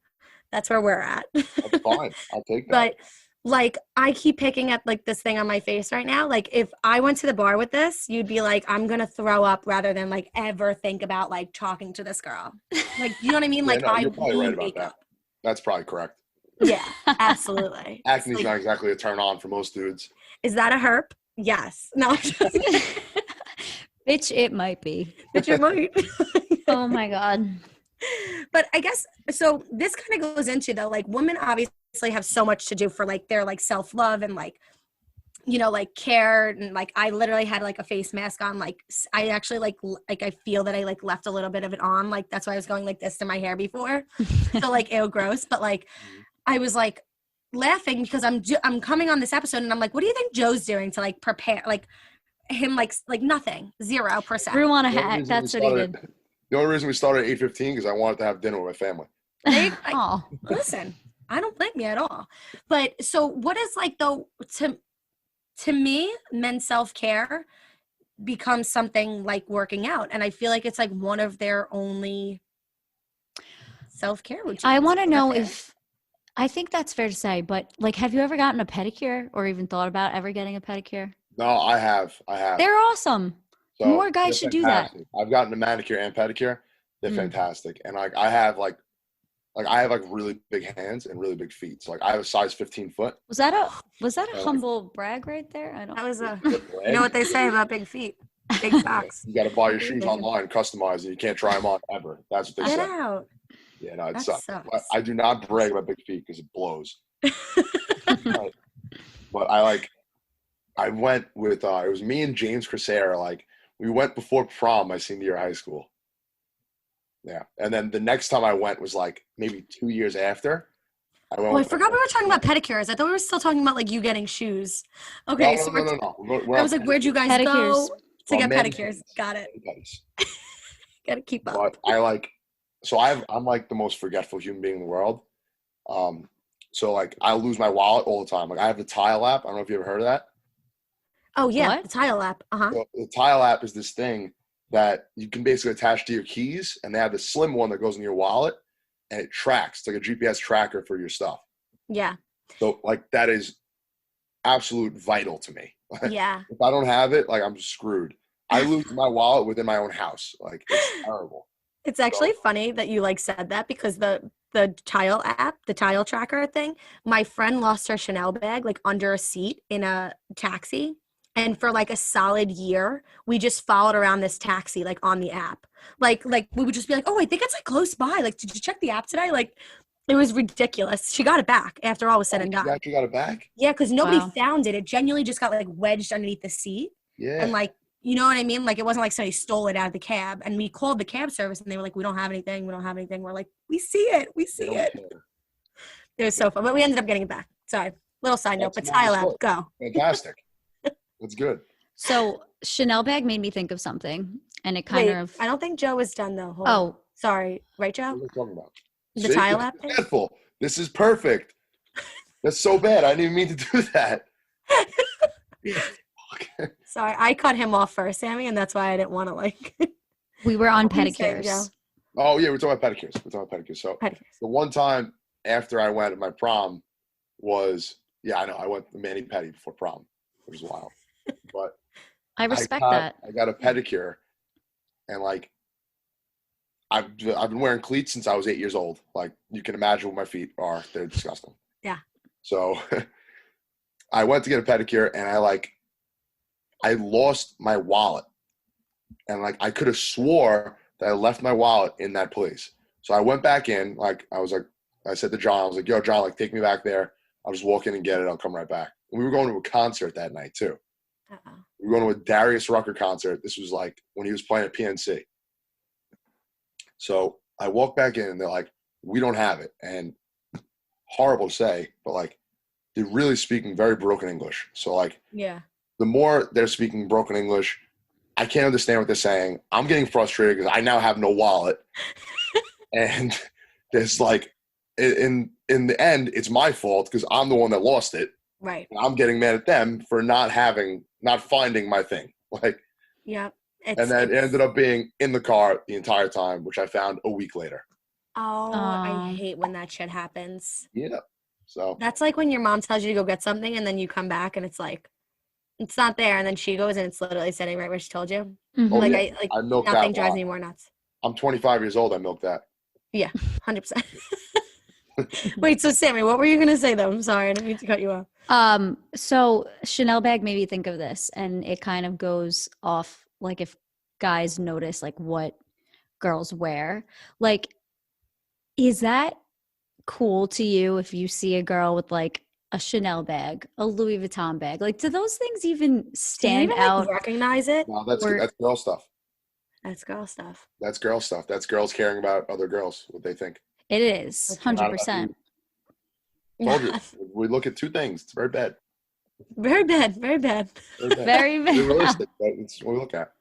[SPEAKER 1] that's where we're at.
[SPEAKER 3] That's fine. I'll take that.
[SPEAKER 1] But like I keep picking at like this thing on my face right now. Like if I went to the bar with this, you'd be like, I'm gonna throw up rather than like ever think about like talking to this girl. Like, you know what I mean?
[SPEAKER 3] Yeah,
[SPEAKER 1] Like
[SPEAKER 3] no,
[SPEAKER 1] I
[SPEAKER 3] you're probably right
[SPEAKER 1] need
[SPEAKER 3] about that.
[SPEAKER 1] makeup.
[SPEAKER 3] That's probably correct.
[SPEAKER 1] Yeah, absolutely.
[SPEAKER 3] Acne's
[SPEAKER 1] Like,
[SPEAKER 3] not exactly a turn on for most dudes.
[SPEAKER 1] is that a herp? Yes. No, I'm just
[SPEAKER 2] Bitch, it might be.
[SPEAKER 1] Bitch, it might.
[SPEAKER 2] Oh my God.
[SPEAKER 1] But I guess so this kind of goes into though, like women obviously have so much to do for like their like self-love and like, you know, like care. And like I literally had like a face mask on. Like I actually like I feel that I like left a little bit of it on. Like that's why I was going like this to my hair before. So like ew, gross. But like I was like laughing because I'm coming on this episode and I'm like, what do you think Joe's doing to like prepare like him like nothing, 0%.
[SPEAKER 2] Drew on a
[SPEAKER 3] The only
[SPEAKER 2] hat.
[SPEAKER 3] reason
[SPEAKER 2] That's
[SPEAKER 3] we
[SPEAKER 2] what he
[SPEAKER 3] started-
[SPEAKER 2] did.
[SPEAKER 3] The only reason we started at 8:15 because I wanted to have dinner with my family.
[SPEAKER 2] Oh,
[SPEAKER 1] Listen, I don't blame you at all. But so what is like though to me, men's self-care becomes something like working out. And I feel like it's like one of their only self-care routines.
[SPEAKER 2] I want to
[SPEAKER 1] Is that
[SPEAKER 2] know
[SPEAKER 1] fair?
[SPEAKER 2] if I think that's fair to say, but like, have you ever gotten a pedicure or even thought about ever getting a pedicure?
[SPEAKER 3] No, I have.
[SPEAKER 2] They're awesome.
[SPEAKER 3] So
[SPEAKER 2] More guys
[SPEAKER 3] they're
[SPEAKER 2] should do that.
[SPEAKER 3] fantastic. I've gotten a manicure and pedicure. They're
[SPEAKER 2] Mm.
[SPEAKER 3] fantastic. And like I have like really big hands and really big feet. So like I have a size 15 foot.
[SPEAKER 2] Was that a
[SPEAKER 3] like-
[SPEAKER 2] humble brag right there? I don't.
[SPEAKER 1] That was a
[SPEAKER 3] leg.
[SPEAKER 1] you know what they say about big feet. Big socks.
[SPEAKER 3] You got to buy your shoes online, customize, and you can't try them on ever. That's what they
[SPEAKER 1] Get
[SPEAKER 3] say.
[SPEAKER 1] out.
[SPEAKER 3] Yeah, no, it
[SPEAKER 1] That
[SPEAKER 3] sucks.
[SPEAKER 1] sucks.
[SPEAKER 3] I do not brag about big feet because it blows. But I went with it was me and James Crisera. Like we went before prom my senior year of high school. Yeah, and then the next time I went was like maybe 2 years after. I went.
[SPEAKER 1] Oh, I
[SPEAKER 3] with my
[SPEAKER 1] forgot we were talking about pedicures. I thought we were still talking about like you getting shoes. Okay, so
[SPEAKER 3] No. We're
[SPEAKER 1] I
[SPEAKER 3] on
[SPEAKER 1] was like, where'd you guys
[SPEAKER 2] Pedicures.
[SPEAKER 1] go to
[SPEAKER 3] Well,
[SPEAKER 1] get
[SPEAKER 3] mani-
[SPEAKER 1] pedicures? Got it.
[SPEAKER 3] pedicures.
[SPEAKER 1] Got to keep up.
[SPEAKER 3] But I'm like the most forgetful human being in the world. So like I lose my wallet all the time. Like I have the Tile app. I don't know if you ever heard of that.
[SPEAKER 1] Oh yeah,
[SPEAKER 2] What?
[SPEAKER 1] the Tile app.
[SPEAKER 3] So the Tile app is this thing that you can basically attach to your keys, and they have this slim one that goes in your wallet, and it tracks. It's like a GPS tracker for your stuff.
[SPEAKER 1] Yeah.
[SPEAKER 3] So like that is absolute vital to me.
[SPEAKER 1] Yeah.
[SPEAKER 3] If I don't have it, like I'm screwed. I lose my wallet within my own house. Like it's terrible.
[SPEAKER 1] It's actually funny that you like said that because the Tile app, the Tile tracker thing, my friend lost her Chanel bag like under a seat in a taxi. And for like a solid year, we just followed around this taxi like on the app. Like we would just be like, oh, I think it's like close by. Like, did you check the app today? Like it was ridiculous. She got it back after all was said and
[SPEAKER 3] You
[SPEAKER 1] done.
[SPEAKER 3] actually got it back?
[SPEAKER 1] Yeah, because nobody
[SPEAKER 2] Wow.
[SPEAKER 1] found it. It genuinely just got like wedged underneath the seat.
[SPEAKER 3] Yeah.
[SPEAKER 1] And like, you know what I mean? Like it wasn't like somebody stole it out of the cab. And we called the cab service and they were like, we don't have anything. We don't have anything. We're like, we see it. We
[SPEAKER 3] They
[SPEAKER 1] see
[SPEAKER 3] don't
[SPEAKER 1] it.
[SPEAKER 3] care.
[SPEAKER 1] It was so fun. But we ended up getting it back. Sorry. Little side note, but
[SPEAKER 3] That's
[SPEAKER 1] Tile
[SPEAKER 3] nice.
[SPEAKER 1] app, go.
[SPEAKER 3] Fantastic. That's good.
[SPEAKER 2] So Chanel bag made me think of something, and it
[SPEAKER 1] Wait,
[SPEAKER 2] kind of.
[SPEAKER 1] I don't think Joe is done though. Hold on.
[SPEAKER 2] Oh,
[SPEAKER 1] Sorry. Right,
[SPEAKER 3] What
[SPEAKER 1] Joe?
[SPEAKER 3] are we talking about?
[SPEAKER 1] The
[SPEAKER 3] See?
[SPEAKER 1] Tile
[SPEAKER 3] This
[SPEAKER 1] app
[SPEAKER 3] is
[SPEAKER 1] thing?
[SPEAKER 3] forgetful. This is perfect. That's so bad. I didn't even mean to do that.
[SPEAKER 1] Sorry. I cut him off first, Sammy, and that's why I didn't want to like
[SPEAKER 2] we were on
[SPEAKER 1] What were you saying, Joe?
[SPEAKER 2] pedicures.
[SPEAKER 3] Oh yeah, we're talking about pedicures. So
[SPEAKER 1] pedicures.
[SPEAKER 3] the one time after I went at my prom was I know I went to mani pedi before prom. It was wild, but
[SPEAKER 2] I respect
[SPEAKER 3] got,
[SPEAKER 2] that.
[SPEAKER 3] I got a pedicure, and like I've been wearing cleats since I was 8 years old. Like you can imagine what my feet are; they're disgusting.
[SPEAKER 1] Yeah.
[SPEAKER 3] So I went to get a pedicure, and I lost my wallet, and like I could have swore that I left my wallet in that place. So I went back in. Like I said to John, I was like, "Yo, John, like take me back there. I'll just walk in and get it. I'll come right back." And we were going to a concert that night too.
[SPEAKER 1] Uh-oh.
[SPEAKER 3] We were going to a Darius Rucker concert. This was like when he was playing at PNC. So I walk back in and they're like, we don't have it. And horrible to say, but like they're really speaking very broken English. So like
[SPEAKER 1] Yeah.
[SPEAKER 3] the more they're speaking broken English, I can't understand what they're saying. I'm getting frustrated because I now have no wallet. And there's like, in the end, it's my fault because I'm the one that lost it.
[SPEAKER 1] Right.
[SPEAKER 3] I'm getting mad at them for not finding my thing. Like,
[SPEAKER 1] Yep.
[SPEAKER 3] and then it ended up being in the car the entire time, which I found a week later.
[SPEAKER 1] Oh, I hate when that shit happens.
[SPEAKER 3] Yeah. So
[SPEAKER 1] That's like when your mom tells you to go get something and then you come back and it's like, it's not there. And then she goes and it's literally sitting right where she told you.
[SPEAKER 3] oh
[SPEAKER 1] Like,
[SPEAKER 3] yeah, I milk
[SPEAKER 1] nothing
[SPEAKER 3] that.
[SPEAKER 1] drives me more nuts.
[SPEAKER 3] I'm 25 years old. I milk that.
[SPEAKER 1] Yeah, 100%. Wait, so Sammy, what were you going to say though? I'm sorry. I didn't mean to cut you off.
[SPEAKER 2] So Chanel bag made me think of this, and it kind of goes off like if guys notice like what girls wear. Like, is that cool to you if you see a girl with like a Chanel bag, a Louis Vuitton bag? Like, do those things even
[SPEAKER 1] Do you
[SPEAKER 2] stand
[SPEAKER 1] even
[SPEAKER 2] out?
[SPEAKER 1] like recognize it?
[SPEAKER 3] No, that's
[SPEAKER 2] Or-
[SPEAKER 3] girl stuff.
[SPEAKER 1] That's girl stuff.
[SPEAKER 3] That's girl stuff. That's girls caring about other girls, what they think.
[SPEAKER 2] It is
[SPEAKER 1] Okay.
[SPEAKER 2] 100%.
[SPEAKER 3] Told you. We look at two things. It's very bad.
[SPEAKER 1] Very bad. Very bad.
[SPEAKER 3] Very bad.
[SPEAKER 2] Very
[SPEAKER 3] Very
[SPEAKER 2] bad.
[SPEAKER 3] realistic, but it's what we look at.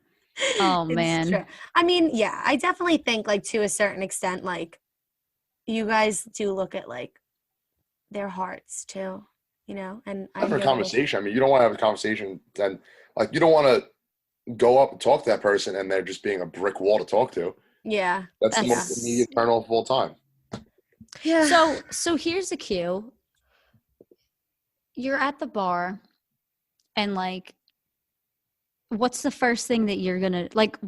[SPEAKER 2] Oh
[SPEAKER 1] It's
[SPEAKER 2] man.
[SPEAKER 1] true. I mean, yeah, I definitely think like to a certain extent, like you guys do look at like their hearts too, you know, and I
[SPEAKER 3] After a
[SPEAKER 1] get it.
[SPEAKER 3] conversation, I mean, you don't want to have a conversation, then like you don't want to go up and talk to that person and they're just being a brick wall to talk to.
[SPEAKER 1] Yeah.
[SPEAKER 3] That's the
[SPEAKER 2] That's-
[SPEAKER 3] most immediate turn off of all time.
[SPEAKER 1] Yeah.
[SPEAKER 2] So here's a cue. You're at the bar and like what's the first thing that you're gonna like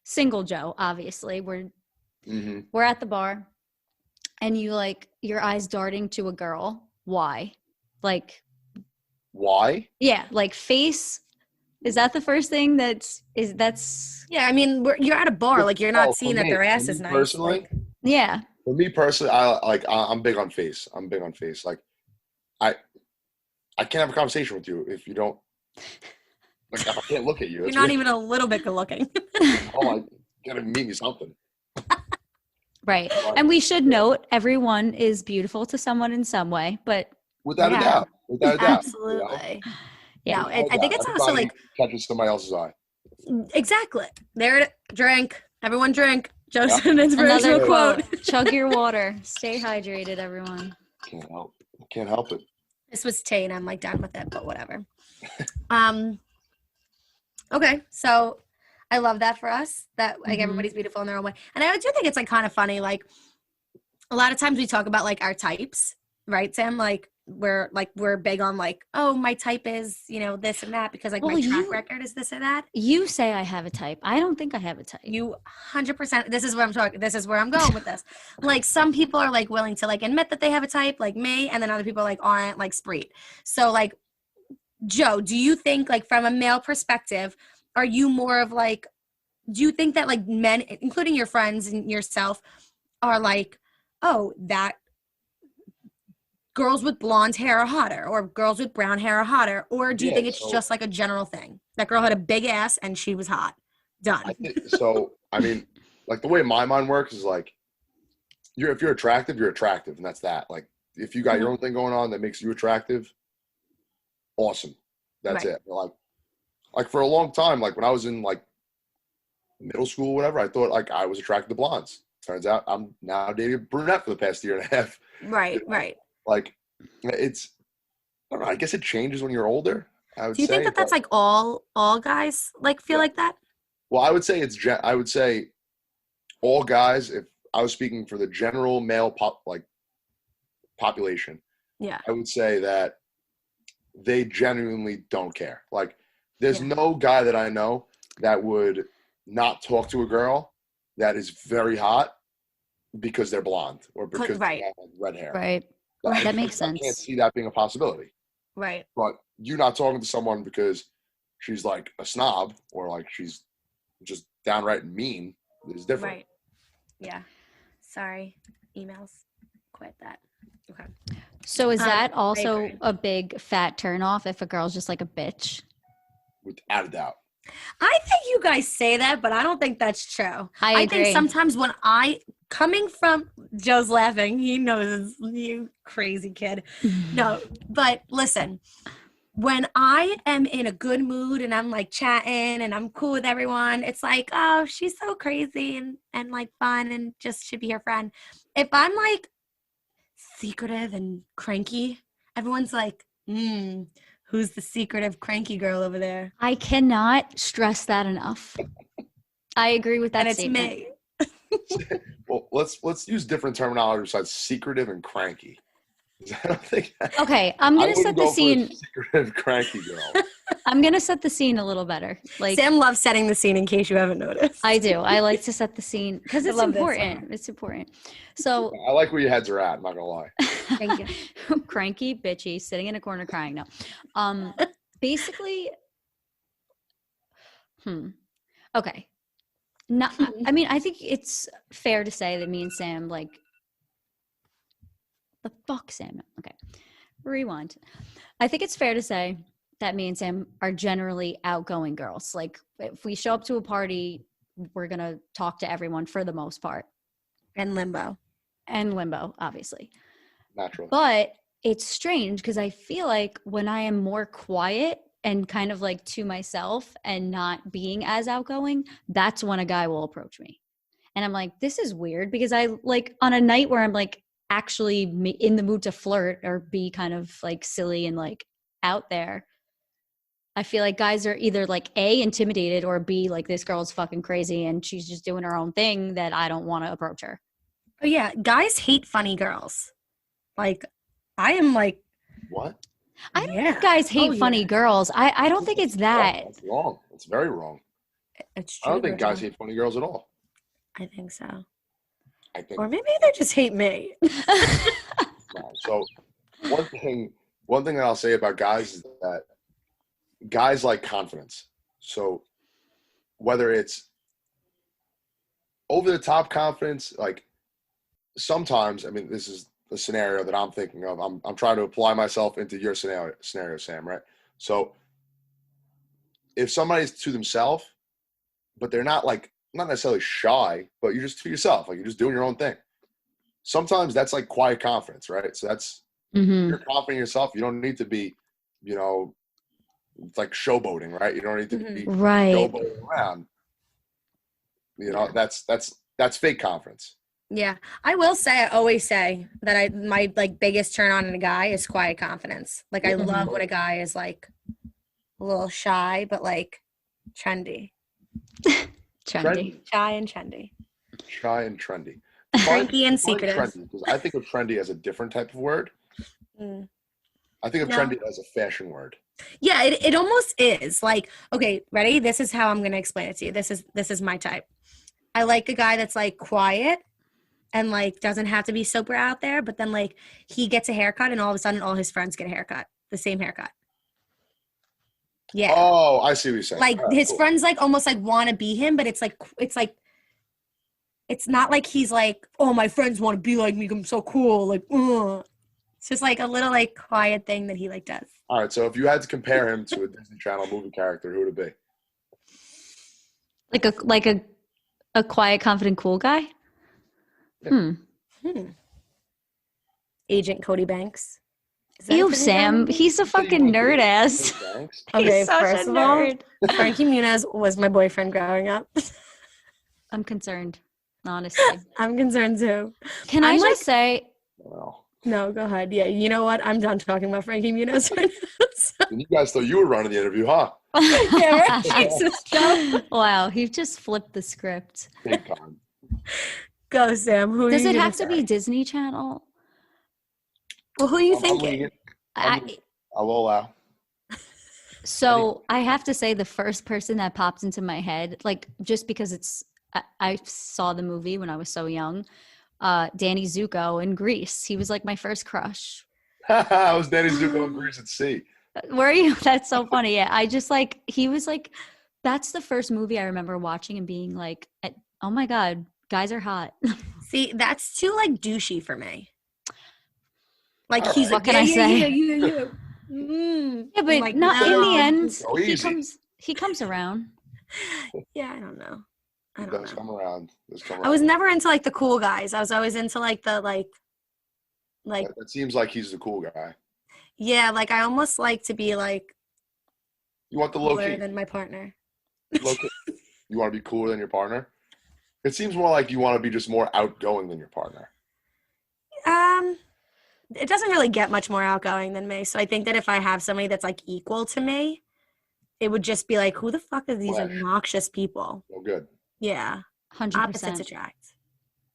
[SPEAKER 2] single Joe, obviously. We're at the bar and you like your eyes darting to a girl. Why? Like
[SPEAKER 3] Why?
[SPEAKER 2] yeah, like face. Is that the first thing that's
[SPEAKER 1] Yeah, I mean, you're at a bar, like you're not
[SPEAKER 3] Oh, for
[SPEAKER 1] seeing that
[SPEAKER 3] me-
[SPEAKER 1] their
[SPEAKER 3] for
[SPEAKER 1] ass
[SPEAKER 3] me
[SPEAKER 1] is nice.
[SPEAKER 3] personally,
[SPEAKER 1] Like,
[SPEAKER 2] yeah.
[SPEAKER 3] For me personally, I'm big on face. I'm big on face. Like I can't have a conversation with you if you don't like if I can't look at you.
[SPEAKER 1] you're
[SPEAKER 3] It's
[SPEAKER 1] not
[SPEAKER 3] weird.
[SPEAKER 1] even a little bit good looking.
[SPEAKER 3] Oh, I gotta mean me something.
[SPEAKER 2] Right.
[SPEAKER 3] Right.
[SPEAKER 2] And we should note everyone is beautiful to someone in some way, but
[SPEAKER 3] Without a
[SPEAKER 1] Yeah.
[SPEAKER 3] doubt. Without a doubt.
[SPEAKER 1] Absolutely.
[SPEAKER 2] yeah.
[SPEAKER 1] No, I think it's also
[SPEAKER 3] Everybody
[SPEAKER 1] like
[SPEAKER 3] catches somebody else's eye.
[SPEAKER 1] exactly. There it drink. Everyone drink.
[SPEAKER 3] Yeah.
[SPEAKER 1] Just an inspirational
[SPEAKER 2] Another
[SPEAKER 1] quote.
[SPEAKER 2] quote. Chug your water. Stay hydrated, everyone.
[SPEAKER 3] Can't help it.
[SPEAKER 1] This was tea and I'm like done with it, but whatever. Okay, so I love that for us, that like everybody's beautiful in their own way. And I do think it's like kind of funny, like a lot of times we talk about like our types, right, Sam? Like we're big on like, oh, my type is, you know, this and that because like
[SPEAKER 2] Well,
[SPEAKER 1] my track record is this or that.
[SPEAKER 2] You say I have a type. I don't think I have a type.
[SPEAKER 1] You 100%, this is what I'm talking, this is where I'm going with this. Like some people are like willing to like admit that they have a type, like me, and then other people like aren't, like Spreet. So like, Joe, do you think like from a male perspective, are you more of like, do you think that like men, including your friends and yourself, are like, oh, that girls with blonde hair are hotter or girls with brown hair are hotter? Or do you think it's just like a general thing? That girl had a big ass and she was hot. Done.
[SPEAKER 3] I mean, like the way my mind works is like, if you're attractive, you're attractive, and that's that. Like if you got your own thing going on that makes you attractive, awesome. That's
[SPEAKER 1] Right.
[SPEAKER 3] it. Like for a long time, like when I was in like middle school, whatever, I thought like I was attracted to blondes. Turns out I'm now dating a brunette for the past year and a half.
[SPEAKER 1] Right, right.
[SPEAKER 3] Like it's, I don't know, I guess it changes when you're older. I would
[SPEAKER 1] Do you think
[SPEAKER 3] say,
[SPEAKER 1] that that's
[SPEAKER 3] but-
[SPEAKER 1] like all guys like feel like that?
[SPEAKER 3] Well, I would say I would say all guys, if I was speaking for the general male population,
[SPEAKER 1] Yeah.
[SPEAKER 3] I would say that they genuinely don't care. Like there's
[SPEAKER 1] Yeah.
[SPEAKER 3] no guy that I know that would not talk to a girl that is very hot because they're blonde or because
[SPEAKER 1] Right.
[SPEAKER 3] they have red hair.
[SPEAKER 2] Right.
[SPEAKER 3] Like,
[SPEAKER 2] That makes
[SPEAKER 3] I can't
[SPEAKER 2] sense.
[SPEAKER 3] see that being a possibility.
[SPEAKER 1] Right.
[SPEAKER 3] But you not talking to someone because she's like a snob or like she's just downright mean is different.
[SPEAKER 1] Right. Yeah. Sorry. Emails. Quit that. Okay.
[SPEAKER 2] So is that
[SPEAKER 1] I
[SPEAKER 2] also
[SPEAKER 1] agree.
[SPEAKER 2] a big fat turnoff if a girl's just like a bitch?
[SPEAKER 3] Without a doubt.
[SPEAKER 1] I think you guys say that, but I don't think that's true.
[SPEAKER 2] I
[SPEAKER 1] think
[SPEAKER 2] agree.
[SPEAKER 1] sometimes when coming from Joe's laughing, he knows, you crazy kid. No, but listen, when I am in a good mood and I'm like chatting and I'm cool with everyone, it's like, oh, she's so crazy and like fun and just should be her friend. If I'm like secretive and cranky, everyone's like, who's the secretive cranky girl over there?
[SPEAKER 2] I cannot stress that enough. I agree with that
[SPEAKER 1] And it's
[SPEAKER 2] statement.
[SPEAKER 1] me.
[SPEAKER 3] Well, let's use different terminology besides secretive and cranky. I don't think.
[SPEAKER 2] Okay, I'm
[SPEAKER 3] I
[SPEAKER 2] gonna set
[SPEAKER 3] wouldn't
[SPEAKER 2] the
[SPEAKER 3] go for a
[SPEAKER 2] scene.
[SPEAKER 3] secretive, cranky girl.
[SPEAKER 2] I'm gonna set the scene a little better. Like
[SPEAKER 1] Sam loves setting the scene in case you haven't noticed.
[SPEAKER 2] I do. I like to set the scene because
[SPEAKER 1] I
[SPEAKER 2] it's
[SPEAKER 1] love this.
[SPEAKER 2] important. It's important. So
[SPEAKER 3] I like where your heads are at. I'm not gonna lie.
[SPEAKER 1] Thank you.
[SPEAKER 2] cranky, bitchy, sitting in a corner crying. No. Basically, okay. Not. I mean, I think it's fair to say that me and Sam like the fuck, Sam. Okay, rewind. I think it's fair to say that me and Sam are generally outgoing girls. Like if we show up to a party, we're gonna talk to everyone for the most part.
[SPEAKER 1] And limbo.
[SPEAKER 2] And limbo, obviously.
[SPEAKER 3] Naturally.
[SPEAKER 2] But it's strange because I feel like when I am more quiet and kind of like to myself and not being as outgoing, that's when a guy will approach me. And I'm like, this is weird because I like on a night where I'm like actually in the mood to flirt or be kind of like silly and like out there, I feel like guys are either like A, intimidated, or B, like this girl's fucking crazy and she's just doing her own thing that I don't want to approach her.
[SPEAKER 1] Oh yeah, guys hate funny girls. Like, I am like,
[SPEAKER 3] What?
[SPEAKER 2] I don't think guys hate funny girls. I don't think it's that.
[SPEAKER 3] That's wrong. It's very wrong.
[SPEAKER 1] It's true.
[SPEAKER 3] I don't think guys hate funny girls at all.
[SPEAKER 1] I think so.
[SPEAKER 3] I think.
[SPEAKER 1] Or maybe they just hate me.
[SPEAKER 3] No. So one thing that I'll say about guys is that guys like confidence. So whether it's over the top confidence, like sometimes, I mean, this is the scenario that I'm thinking of. I'm trying to apply myself into your scenario, Sam, right? So if somebody's to themselves, but they're not necessarily shy, but you're just to yourself, like you're just doing your own thing. Sometimes that's like quiet confidence, right? So that's you're confident in yourself. You don't need to be, it's like showboating, right? You don't need to be showboating around. That's fake confidence.
[SPEAKER 1] Yeah, I will say, I always say that my like biggest turn on in a guy is quiet confidence. Like I love when a guy is like a little shy, but like trendy.
[SPEAKER 2] Trendy.
[SPEAKER 1] Shy and trendy.
[SPEAKER 3] Shy and trendy.
[SPEAKER 1] Cranky and secretive.
[SPEAKER 3] Trendy, because I think of trendy as a different type of word. I think of trendy as a fashion word.
[SPEAKER 1] Yeah, it almost is. Like, okay, ready? This is how I'm gonna explain it to you. This is my type. I like a guy that's like quiet and like doesn't have to be super out there, but then like he gets a haircut and all of a sudden all his friends get a haircut, the same haircut. Yeah.
[SPEAKER 3] Oh, I see what you're saying.
[SPEAKER 1] Like his friends like almost like want to be him, but it's not like he's like, oh, my friends want to be like me, I'm so cool. Like, it's just like a little like quiet thing that he like does.
[SPEAKER 3] All right, so if you had to compare him to a Disney Channel movie character, who would it be?
[SPEAKER 2] Like a quiet, confident, cool guy?
[SPEAKER 3] Yeah.
[SPEAKER 1] Agent Cody Banks.
[SPEAKER 2] Ew, Sam. He's a fucking nerd ass.
[SPEAKER 1] Okay,
[SPEAKER 2] He's such
[SPEAKER 1] first
[SPEAKER 2] a
[SPEAKER 1] of all,
[SPEAKER 2] nerd.
[SPEAKER 1] Frankie Muniz was my boyfriend growing up.
[SPEAKER 2] I'm concerned, honestly.
[SPEAKER 1] I'm concerned too.
[SPEAKER 2] Can I just say?
[SPEAKER 3] Well,
[SPEAKER 1] no, go ahead. Yeah, you know what? I'm done talking about Frankie Muniz right now.
[SPEAKER 3] And you guys thought you were running the interview, huh?
[SPEAKER 1] Yeah, right? Jesus, Joe.
[SPEAKER 2] Wow, he just flipped the script.
[SPEAKER 3] Big time.
[SPEAKER 1] Go, Sam. Who
[SPEAKER 2] Does
[SPEAKER 1] are you
[SPEAKER 2] it have to
[SPEAKER 1] say?
[SPEAKER 2] be Disney Channel?
[SPEAKER 1] Well, who are you thinking?
[SPEAKER 3] I will allow.
[SPEAKER 2] So I have to say the first person that pops into my head, like just because I saw the movie when I was so young, Danny Zuko in Grease. He was like my first crush.
[SPEAKER 3] I was Danny Zuko in Grease at Sea.
[SPEAKER 2] Were you? That's so funny. Yeah, I just like, he was like, that's the first movie I remember watching and being like, oh my God, guys are hot.
[SPEAKER 1] See, that's too like douchey for me. Like he's
[SPEAKER 2] what
[SPEAKER 1] like,
[SPEAKER 2] can I say?
[SPEAKER 1] Yeah,
[SPEAKER 2] but
[SPEAKER 1] like,
[SPEAKER 2] not
[SPEAKER 1] no.
[SPEAKER 2] in the end.
[SPEAKER 3] So easy.
[SPEAKER 2] He comes around.
[SPEAKER 1] Yeah, I don't know.
[SPEAKER 3] Does come around.
[SPEAKER 1] I was never into like the cool guys. I was always into like the like.
[SPEAKER 3] That seems like he's the cool guy.
[SPEAKER 1] Yeah, like I almost like to be like.
[SPEAKER 3] You want the low key
[SPEAKER 1] than my partner.
[SPEAKER 3] Low key. You want to be cooler than your partner? It seems more like you want to be just more outgoing than your partner.
[SPEAKER 1] It doesn't really get much more outgoing than me. So I think that if I have somebody that's like equal to me, it would just be like, who the fuck are these obnoxious people?
[SPEAKER 3] Oh, good.
[SPEAKER 1] Yeah.
[SPEAKER 2] 100%.
[SPEAKER 1] Opposites attract.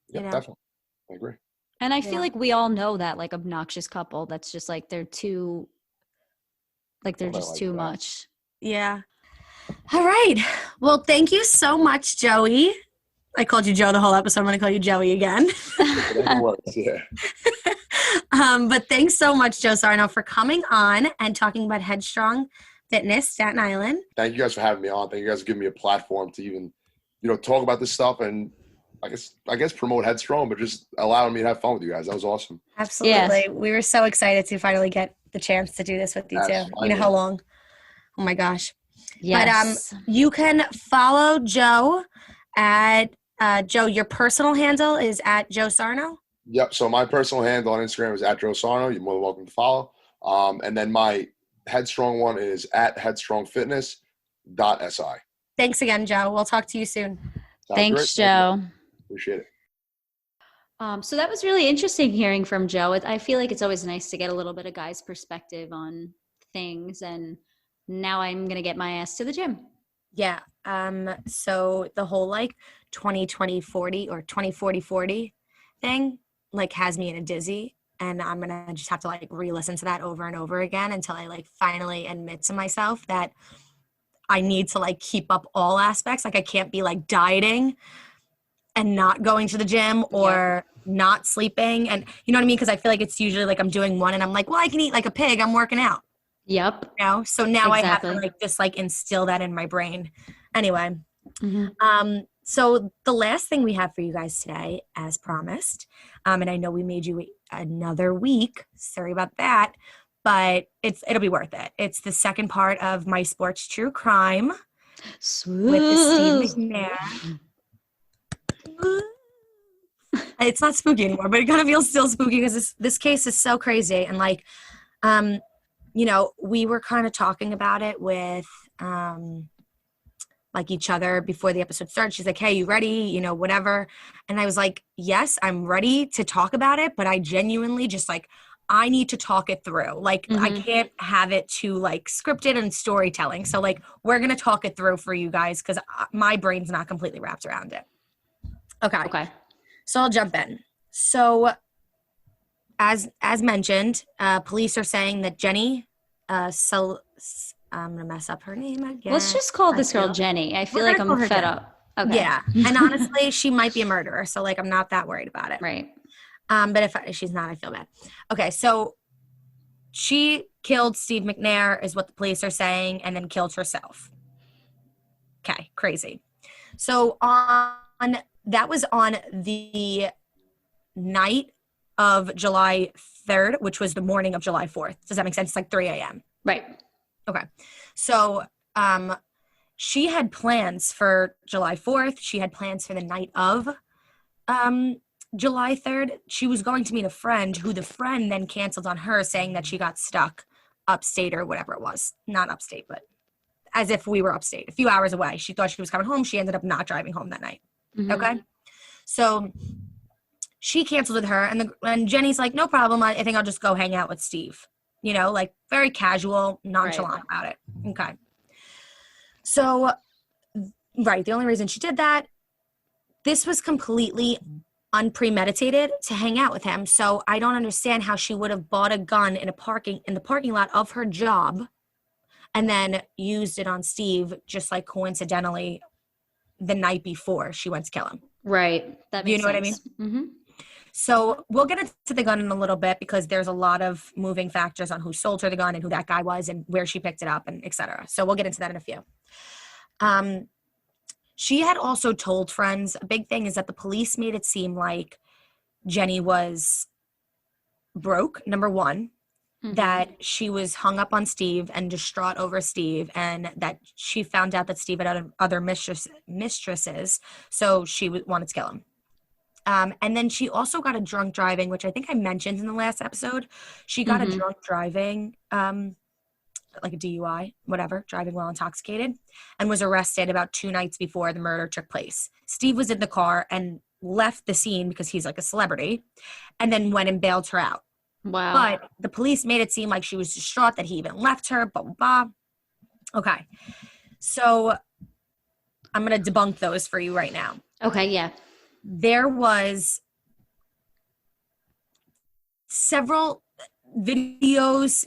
[SPEAKER 3] Yeah, definitely. I agree.
[SPEAKER 2] And I feel like we all know that like obnoxious couple that's just like they're too like they're just too much.
[SPEAKER 1] Yeah. All right. Well, thank you so much, Joey. I called you Joe the whole episode. I'm going to call you Joey again.
[SPEAKER 3] That works, yeah.
[SPEAKER 1] But thanks so much, Joe Sarno, for coming on and talking about Headstrong Fitness, Staten Island.
[SPEAKER 3] Thank you guys for having me on. Thank you guys for giving me a platform to even, talk about this stuff and I guess promote Headstrong, but just allowing me to have fun with you guys. That was awesome.
[SPEAKER 1] Absolutely. Yes. We were so excited to finally get the chance to do this with you too. You know how long? Oh my gosh.
[SPEAKER 2] Yes.
[SPEAKER 1] But you can follow Joe at Joe, your personal handle is at Joe Sarno?
[SPEAKER 3] Yep. So my personal handle on Instagram is at Joe Sarno. You're more than welcome to follow. And then my Headstrong one is at headstrongfitness.si.
[SPEAKER 1] Thanks again, Joe. We'll talk to you soon.
[SPEAKER 2] Thanks, Joe.
[SPEAKER 3] Appreciate it.
[SPEAKER 2] So that was really interesting hearing from Joe. I feel like it's always nice to get a little bit of guys' perspective on things. And now I'm going to get my ass to the gym.
[SPEAKER 1] Yeah. So the whole like 20-20-40 or 20-40-40 thing like has me in a dizzy. And I'm going to just have to like re-listen to that over and over again until I like finally admit to myself that I need to like keep up all aspects. Like I can't be like dieting and not going to the gym or not sleeping. And you know what I mean? Because I feel like it's usually like I'm doing one and I'm like, well, I can eat like a pig. I'm working out.
[SPEAKER 2] Yep.
[SPEAKER 1] So now I have to like just like instill that in my brain. Anyway. So the last thing we have for you guys today, as promised, and I know we made you wait another week. Sorry about that. But it'll be worth it. It's the second part of my sports true crime with the Steve McNair. It's not spooky anymore, but it kind of feels still spooky because this case is so crazy. And like, we were kind of talking about it with like each other before the episode started. She's like, hey, you ready? Whatever. And I was like, yes, I'm ready to talk about it. But I genuinely just like, I need to talk it through. Like, I can't have it too like scripted and storytelling. So like, we're going to talk it through for you guys because my brain's not completely wrapped around it. Okay. So I'll jump in. So as mentioned, police are saying that Jenny, I'm going to mess up her name again.
[SPEAKER 2] Let's just call this girl Jenny. I feel like I'm fed up. Okay.
[SPEAKER 1] Yeah. And honestly, she might be a murderer. So like, I'm not that worried about it.
[SPEAKER 2] Right.
[SPEAKER 1] But if she's not, I feel bad. Okay, so she killed Steve McNair is what the police are saying, and then killed herself. Okay, crazy. So that was on the night of July 3rd, which was the morning of July 4th. Does that make sense? It's like 3 a.m.
[SPEAKER 2] Right.
[SPEAKER 1] Okay. So she had plans for July 4th. She had plans for the night of July 3rd, she was going to meet a friend who the friend then canceled on her saying that she got stuck upstate or whatever it was. Not upstate, but as if we were upstate, a few hours away. She thought she was coming home. She ended up not driving home that night. Okay. So she canceled with her and Jenny's like, no problem. I think I'll just go hang out with Steve, like very casual, nonchalant about it. Okay. So, right. The only reason she did that, this was completely unpremeditated to hang out with him. So I don't understand how she would have bought a gun in the parking lot of her job and then used it on Steve just like coincidentally the night before she went to kill him.
[SPEAKER 2] Right. That makes sense.
[SPEAKER 1] What I mean? Mm-hmm. So we'll get into the gun in a little bit because there's a lot of moving factors on who sold her the gun and who that guy was and where she picked it up and et cetera. So we'll get into that in a few. She had also told friends, a big thing is that the police made it seem like Jenny was broke, number one, that she was hung up on Steve and distraught over Steve, and that she found out that Steve had other mistresses, so she wanted to kill him. And then she also got a drunk driving, which I think I mentioned in the last episode. She got a drunk driving like a DUI, whatever, driving while intoxicated, and was arrested about 2 nights before the murder took place. Steve was in the car and left the scene because he's like a celebrity, and then went and bailed her out.
[SPEAKER 2] Wow.
[SPEAKER 1] But the police made it seem like she was distraught that he even left her, blah, blah, blah. Okay. So I'm going to debunk those for you right now.
[SPEAKER 2] Okay, yeah.
[SPEAKER 1] There was several videos,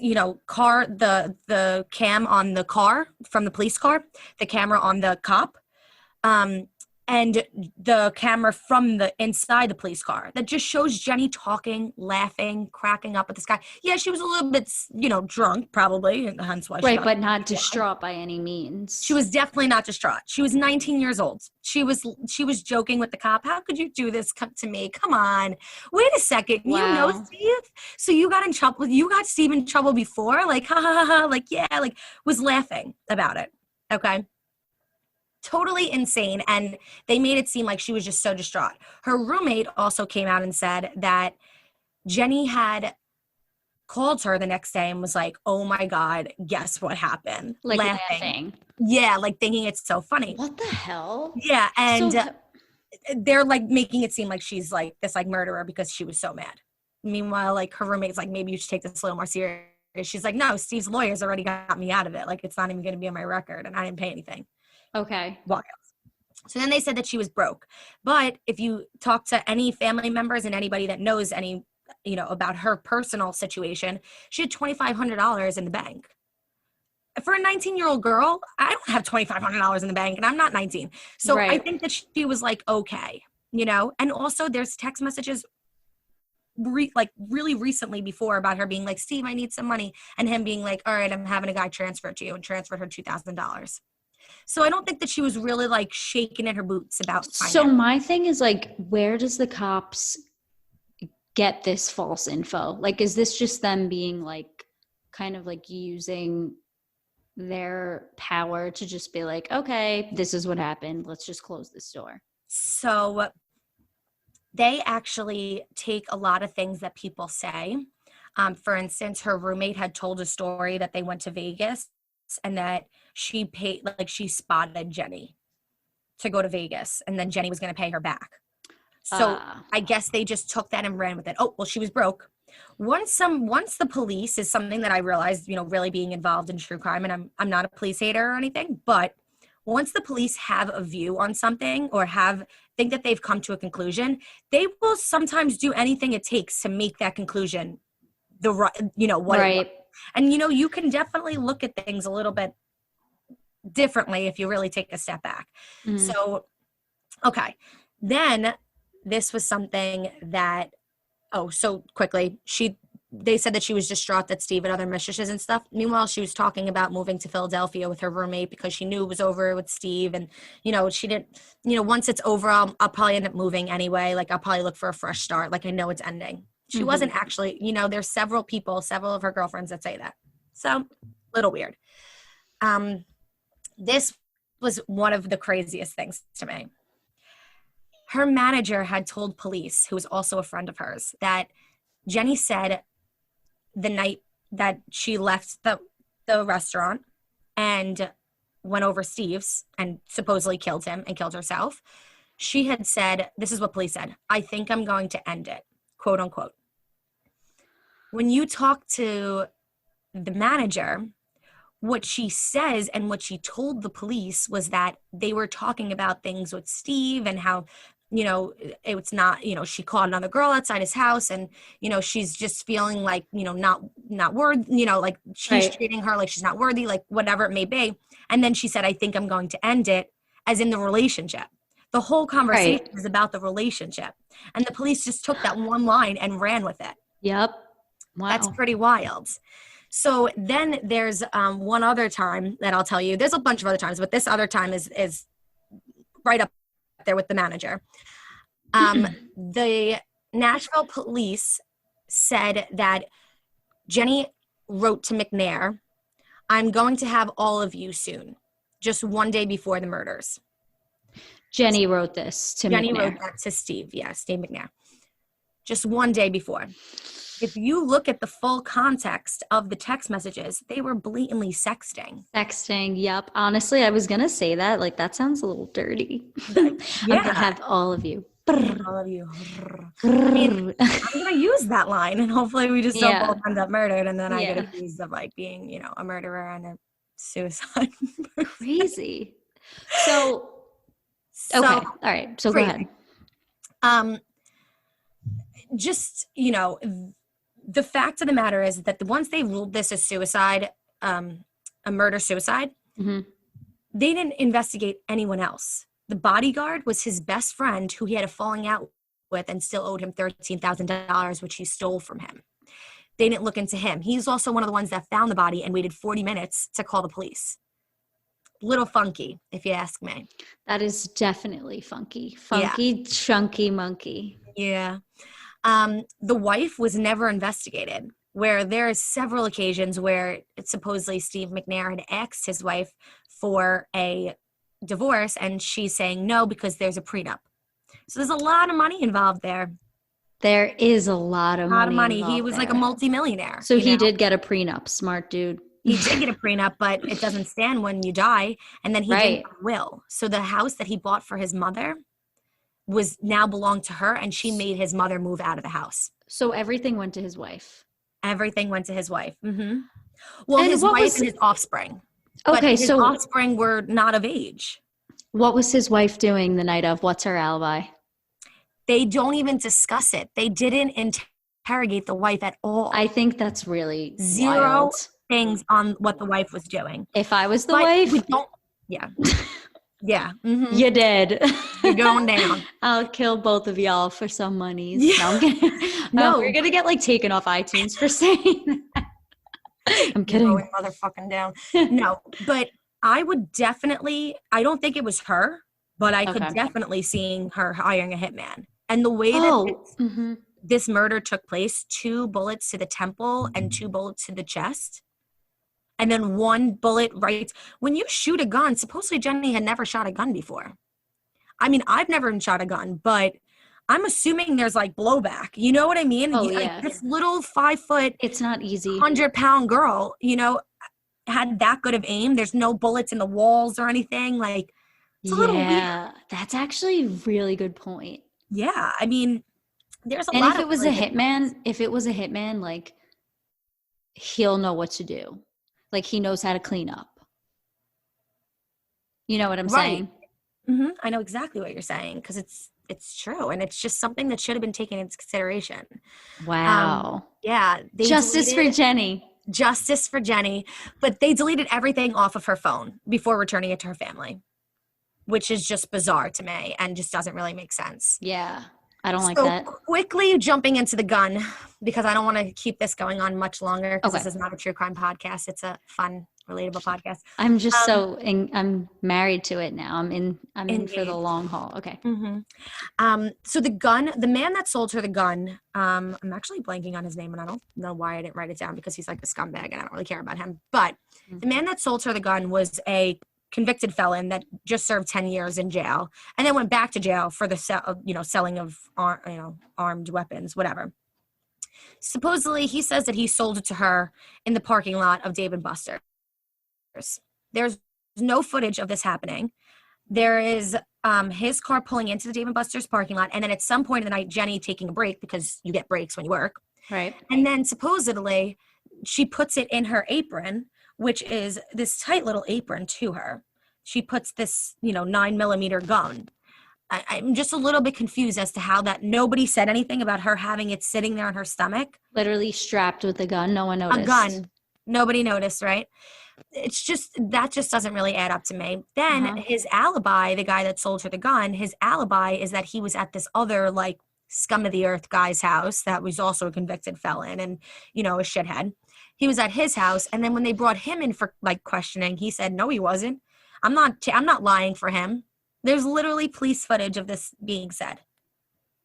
[SPEAKER 1] the cam on the car from the police car, the camera on the cop, and the camera from the inside the police car that just shows Jenny talking, laughing, cracking up at this guy. Yeah, she was a little bit, drunk probably, and hence why.
[SPEAKER 2] Right, but not distraught by any means.
[SPEAKER 1] She was definitely not distraught. She was 19 years old. She was joking with the cop. How could you do this to me? Come on. Wait a second.
[SPEAKER 2] Wow.
[SPEAKER 1] You know Steve? So you got in trouble. You got Steve in trouble before? Like, ha, ha, ha, ha. Like, yeah, like was laughing about it. Okay. Totally insane. And they made it seem like she was just so distraught. Her roommate also came out and said that Jenny had called her the next day and was like, oh my God, guess what happened?
[SPEAKER 2] Like laughing.
[SPEAKER 1] Yeah, like thinking it's so funny.
[SPEAKER 2] What the hell?
[SPEAKER 1] Yeah, and they're like making it seem like she's like this like murderer because she was so mad. Meanwhile, like her roommate's like, maybe you should take this a little more serious. She's like, no, Steve's lawyers already got me out of it. Like it's not even going to be on my record and I didn't pay anything.
[SPEAKER 2] Okay.
[SPEAKER 1] Wild. So then they said that she was broke. But if you talk to any family members and anybody that knows any, about her personal situation, she had $2,500 in the bank. For a 19-year-old girl, I don't have $2,500 in the bank and I'm not 19. So right. I think that she was like, okay, and also there's text messages really recently before about her being like, Steve, I need some money. And him being like, all right, I'm having a guy transfer it to you, and transferred her $2,000. So I don't think that she was really like shaking in her boots about finance.
[SPEAKER 2] So my thing is like, where does the cops get this false info? Like, is this just them being like, kind of like using their power to just be like, okay, this is what happened. Let's just close this door.
[SPEAKER 1] So they actually take a lot of things that people say. For instance, her roommate had told a story that they went to Vegas and that she spotted Jenny to go to Vegas, and then Jenny was going to pay her back. So I guess they just took that and ran with it. Oh, well, she was broke. Once the police is something that I realized, really being involved in true crime, and I'm not a police hater or anything, but once the police have a view on something or think that they've come to a conclusion, they will sometimes do anything it takes to make that conclusion what right. It was. And, you can definitely look at things a little bit differently if you really take a step back. Mm. So, okay. Then this was something that, so quickly, they said that she was distraught that Steve had other mistresses and stuff. Meanwhile, she was talking about moving to Philadelphia with her roommate because she knew it was over with Steve. And, she didn't, once it's over, I'll probably end up moving anyway. Like, I'll probably look for a fresh start. Like, I know it's ending. She wasn't actually, there's several of her girlfriends that say that. So, little weird. This was one of the craziest things to me. Her manager had told police, who was also a friend of hers, that Jenny said the night that she left the restaurant and went over Steve's and supposedly killed him and killed herself, she had said, this is what police said, I think I'm going to end it, quote unquote. When you talk to the manager, what she says and what she told the police was that they were talking about things with Steve and how, it's not, she called another girl outside his house and, she's just feeling like, not worthy, like she's right. treating her like she's not worthy, like whatever it may be. And then she said, I think I'm going to end it, as in the relationship. The whole conversation right. is about the relationship. And the police just took that one line and ran with it.
[SPEAKER 2] Yep. Wow.
[SPEAKER 1] That's pretty wild. So then there's one other time that I'll tell you. There's a bunch of other times, but this other time is right up there with the manager. The Nashville police said that Jenny wrote to McNair, I'm going to have all of you soon, just one day before the murders.
[SPEAKER 2] Jenny wrote this to
[SPEAKER 1] Jenny
[SPEAKER 2] McNair.
[SPEAKER 1] Wrote that to Steve. Yeah, Steve McNair. Just one day before. If you look at the full context of the text messages, they were blatantly sexting.
[SPEAKER 2] Sexting, yep. Honestly, I was going to say that. Like, that sounds a little dirty. Yeah. I'm going to have all of you.
[SPEAKER 1] All of you. I mean, I'm going to use that line, and hopefully we just don't both end up murdered, and then I get accused of, like, being, a murderer and a suicide.
[SPEAKER 2] Crazy. So, okay. All right. So crazy. Go ahead.
[SPEAKER 1] Just, the fact of the matter is that once they ruled this as suicide, a murder-suicide, they didn't investigate anyone else. The bodyguard was his best friend who he had a falling out with and still owed him $13,000, which he stole from him. They didn't look into him. He's also one of the ones that found the body and waited 40 minutes to call the police. Little funky, if you ask me.
[SPEAKER 2] That is definitely funky. Funky, chunky monkey.
[SPEAKER 1] Yeah. The wife was never investigated, where there are several occasions where it's supposedly Steve McNair had asked his wife for a divorce, and she's saying no because there's a prenup. So there's a lot of money involved there.
[SPEAKER 2] There is a lot of money.
[SPEAKER 1] He was like a multimillionaire.
[SPEAKER 2] So he did get a prenup. Smart dude.
[SPEAKER 1] He did get a prenup, but it doesn't stand when you die. And then he didn't have a will. So the house that he bought for his mother was now belonged to her, and she made his mother move out of the house.
[SPEAKER 2] So everything went to his wife.
[SPEAKER 1] Everything went to his wife. Well, and his wife and his offspring.
[SPEAKER 2] Okay,
[SPEAKER 1] but his offspring were not of age.
[SPEAKER 2] What was his wife doing the night of? What's her alibi?
[SPEAKER 1] They don't even discuss it. They didn't interrogate the wife at all.
[SPEAKER 2] I think that's really
[SPEAKER 1] zero
[SPEAKER 2] wild.
[SPEAKER 1] Things on what the wife was doing.
[SPEAKER 2] If I was the wife,
[SPEAKER 1] yeah.
[SPEAKER 2] You're dead.
[SPEAKER 1] You're going down.
[SPEAKER 2] I'll kill both of y'all for some monies.
[SPEAKER 1] Yeah.
[SPEAKER 2] No, I'm kidding. No, we're gonna get like taken off iTunes for saying that. I'm kidding.
[SPEAKER 1] Going motherfucking down. No, but I would definitely. I don't think it was her, but I could definitely see her hiring a hitman. And the way that this murder took place, 2 bullets to the temple and 2 bullets to the chest. And then 1 bullet right. When you shoot a gun, supposedly Jenny had never shot a gun before. I mean, I've never shot a gun, but I'm assuming there's like blowback. You know what I mean?
[SPEAKER 2] Oh,
[SPEAKER 1] like, this little 5 foot,
[SPEAKER 2] it's not easy,
[SPEAKER 1] 100-pound girl, had that good of aim. There's no bullets in the walls or anything. Like, it's a little weird.
[SPEAKER 2] That's actually a really good point.
[SPEAKER 1] Yeah, I mean, there's a lot.
[SPEAKER 2] And if it was a hitman, like, he'll know what to do. Like, he knows how to clean up. You know what I'm saying?
[SPEAKER 1] I know exactly what you're saying, because it's true, and it's just something that should have been taken into consideration.
[SPEAKER 2] Wow.
[SPEAKER 1] Yeah.
[SPEAKER 2] Justice for Jenny.
[SPEAKER 1] Justice for Jenny. But they deleted everything off of her phone before returning it to her family, which is just bizarre to me and just doesn't really make sense.
[SPEAKER 2] Yeah. I don't like that.
[SPEAKER 1] Quickly jumping into the gun, because I don't want to keep this going on much longer, because this is not a true crime podcast. It's a fun, relatable podcast.
[SPEAKER 2] I'm just I'm married to it now. I'm in for the long haul. Okay.
[SPEAKER 1] So the man that sold her the gun, I'm actually blanking on his name, and I don't know why I didn't write it down, because he's like a scumbag and I don't really care about him. But the man that sold her the gun was a convicted felon that just served 10 years in jail and then went back to jail for the selling of armed weapons, whatever. Supposedly, he says that he sold it to her in the parking lot of Dave & Buster's. There's no footage of this happening. There is his car pulling into the Dave & Buster's parking lot, and then at some point in the night, Jenny taking a break, because you get breaks when you work.
[SPEAKER 2] Right.
[SPEAKER 1] And then supposedly, she puts it in her apron, which is this tight little apron to her. She puts this, 9mm gun. I'm just a little bit confused as to how that nobody said anything about her having it sitting there on her stomach.
[SPEAKER 2] Literally strapped with a gun. No one noticed.
[SPEAKER 1] A gun. Nobody noticed, right? It's just, that just doesn't really add up to me. Then his alibi, the guy that sold her the gun, his alibi is that he was at this other, like, scum of the earth guy's house that was also a convicted felon and, a shithead. He was at his house, and then when they brought him in for like questioning, he said, no, he wasn't. I'm not lying for him. There's literally police footage of this being said.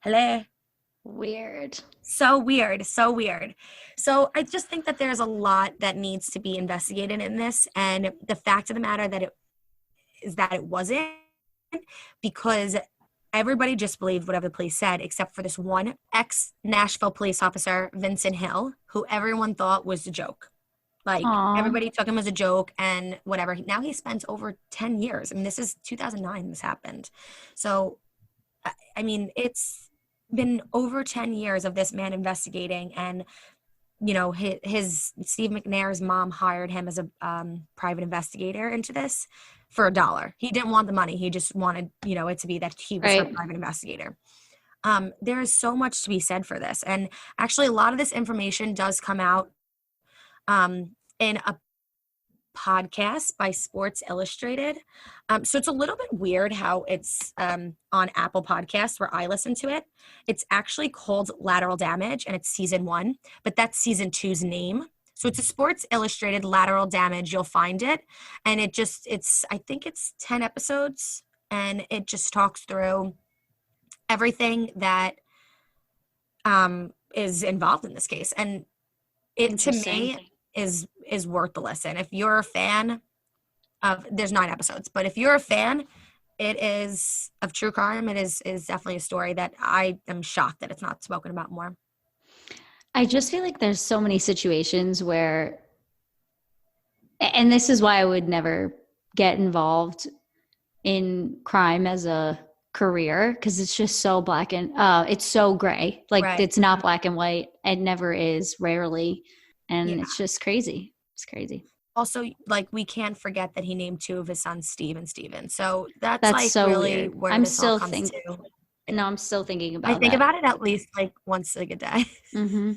[SPEAKER 1] Hello?
[SPEAKER 2] Weird.
[SPEAKER 1] So weird. So weird. So I just think that there's a lot that needs to be investigated in this, and the fact of the matter that it wasn't, because everybody just believed whatever the police said, except for this one ex-Nashville police officer, Vincent Hill, who everyone thought was a joke. Like, everybody took him as a joke and whatever. Now he spent over 10 years. I mean, this is 2009 this happened. So, I mean, it's been over 10 years of this man investigating, and, his Steve McNair's mom hired him as a private investigator into this for $1. He didn't want the money. He just wanted, it to be that he was her private investigator. There is so much to be said for this. And actually, a lot of this information does come out in a podcast by Sports Illustrated. So it's a little bit weird how it's on Apple Podcasts where I listen to it. It's actually called Lateral Damage, and it's season 1, but that's season 2's name. So it's a Sports Illustrated Lateral Damage. You'll find it. And I think it's 10 episodes, and it just talks through everything that is involved in this case. And it, to me, is worth the listen. If you're a fan of, there's 9 episodes, but if you're a fan, it is of true crime. It is definitely a story that I am shocked that it's not spoken about more.
[SPEAKER 2] I just feel like there's so many situations where, and this is why I would never get involved in crime as a career, because it's just so black and it's so gray. Like
[SPEAKER 1] Right.
[SPEAKER 2] It's not black and white. It never is, rarely. And it's just crazy. It's crazy.
[SPEAKER 1] Also, like, we can't forget that he named 2 of his sons Steve and Steven. So that's like
[SPEAKER 2] so
[SPEAKER 1] really
[SPEAKER 2] weird.
[SPEAKER 1] where
[SPEAKER 2] I'm
[SPEAKER 1] this
[SPEAKER 2] still
[SPEAKER 1] all comes
[SPEAKER 2] thinking.
[SPEAKER 1] to.
[SPEAKER 2] No, I'm still thinking about.
[SPEAKER 1] I think about it at least like once a day.
[SPEAKER 2] Mm-hmm.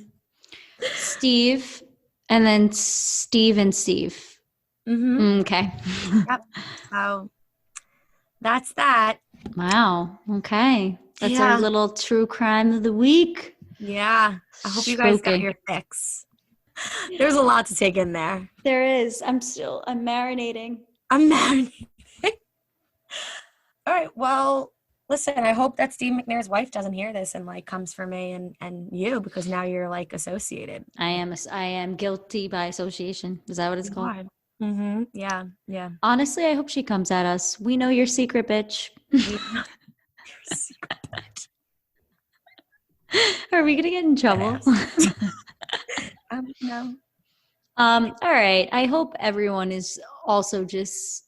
[SPEAKER 2] Steve, and then Steve and Steve.
[SPEAKER 1] Mm-hmm.
[SPEAKER 2] Okay.
[SPEAKER 1] Yep. So that's that.
[SPEAKER 2] Wow. Okay. That's
[SPEAKER 1] Yeah.
[SPEAKER 2] our little true crime of the week.
[SPEAKER 1] Yeah. I hope you guys got your fix. There's a lot to take in there.
[SPEAKER 2] There is. I'm marinating.
[SPEAKER 1] I'm marinating. All right. Well, listen, I hope that Steve McNair's wife doesn't hear this and like comes for me and you, because now you're like associated.
[SPEAKER 2] I am guilty by association. Is that what it's called?
[SPEAKER 1] Mm-hmm. Yeah. Yeah.
[SPEAKER 2] Honestly, I hope she comes at us. We know your secret, bitch.
[SPEAKER 1] Your secret bitch.
[SPEAKER 2] Are we gonna get in trouble?
[SPEAKER 1] No.
[SPEAKER 2] All right. I hope everyone is also just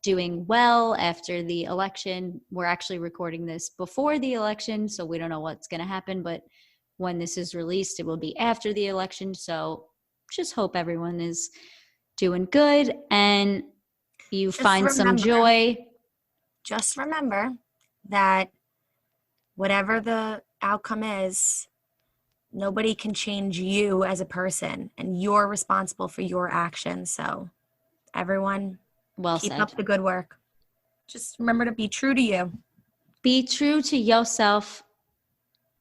[SPEAKER 2] doing well after the election. We're actually recording this before the election, so we don't know what's going to happen. But when this is released, it will be after the election. So just hope everyone is doing good and you find some joy.
[SPEAKER 1] Just remember that whatever the outcome is, nobody can change you as a person, and you're responsible for your actions. So everyone, keep up the good work. Just remember to be true to you.
[SPEAKER 2] Be true to yourself.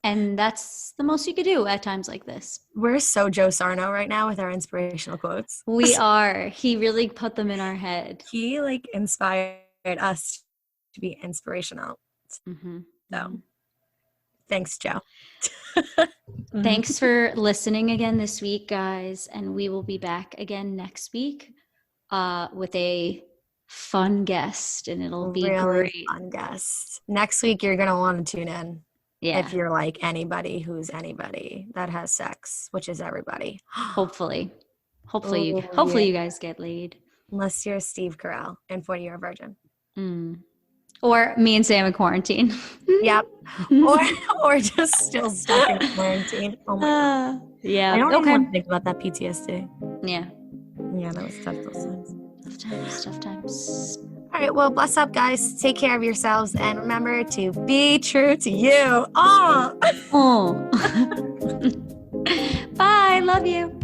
[SPEAKER 2] And that's the most you could do at times like this.
[SPEAKER 1] We're so Joe Sarno right now with our inspirational quotes.
[SPEAKER 2] We are. He really put them in our head.
[SPEAKER 1] He like inspired us to be inspirational.
[SPEAKER 2] Mm-hmm.
[SPEAKER 1] So thanks, Joe.
[SPEAKER 2] Thanks for listening again this week, guys. And we will be back again next week with a fun guest, and it'll be
[SPEAKER 1] really
[SPEAKER 2] great.
[SPEAKER 1] Fun guest. Next week, you're going to want to tune in.
[SPEAKER 2] Yeah.
[SPEAKER 1] If you're like anybody who's anybody that has sex, which is everybody.
[SPEAKER 2] Hopefully you guys get laid.
[SPEAKER 1] Unless you're Steve Carell and 40-year virgin.
[SPEAKER 2] Or me and Sam in quarantine.
[SPEAKER 1] Yep. or just still stuck in quarantine. Oh my God.
[SPEAKER 2] Yeah.
[SPEAKER 1] I don't even want to think about that PTSD.
[SPEAKER 2] Yeah.
[SPEAKER 1] Yeah, that was tough those times.
[SPEAKER 2] Tough times.
[SPEAKER 1] All right, well, bless up, guys. Take care of yourselves, and remember to be true to you. Oh.
[SPEAKER 2] Bye. Love you.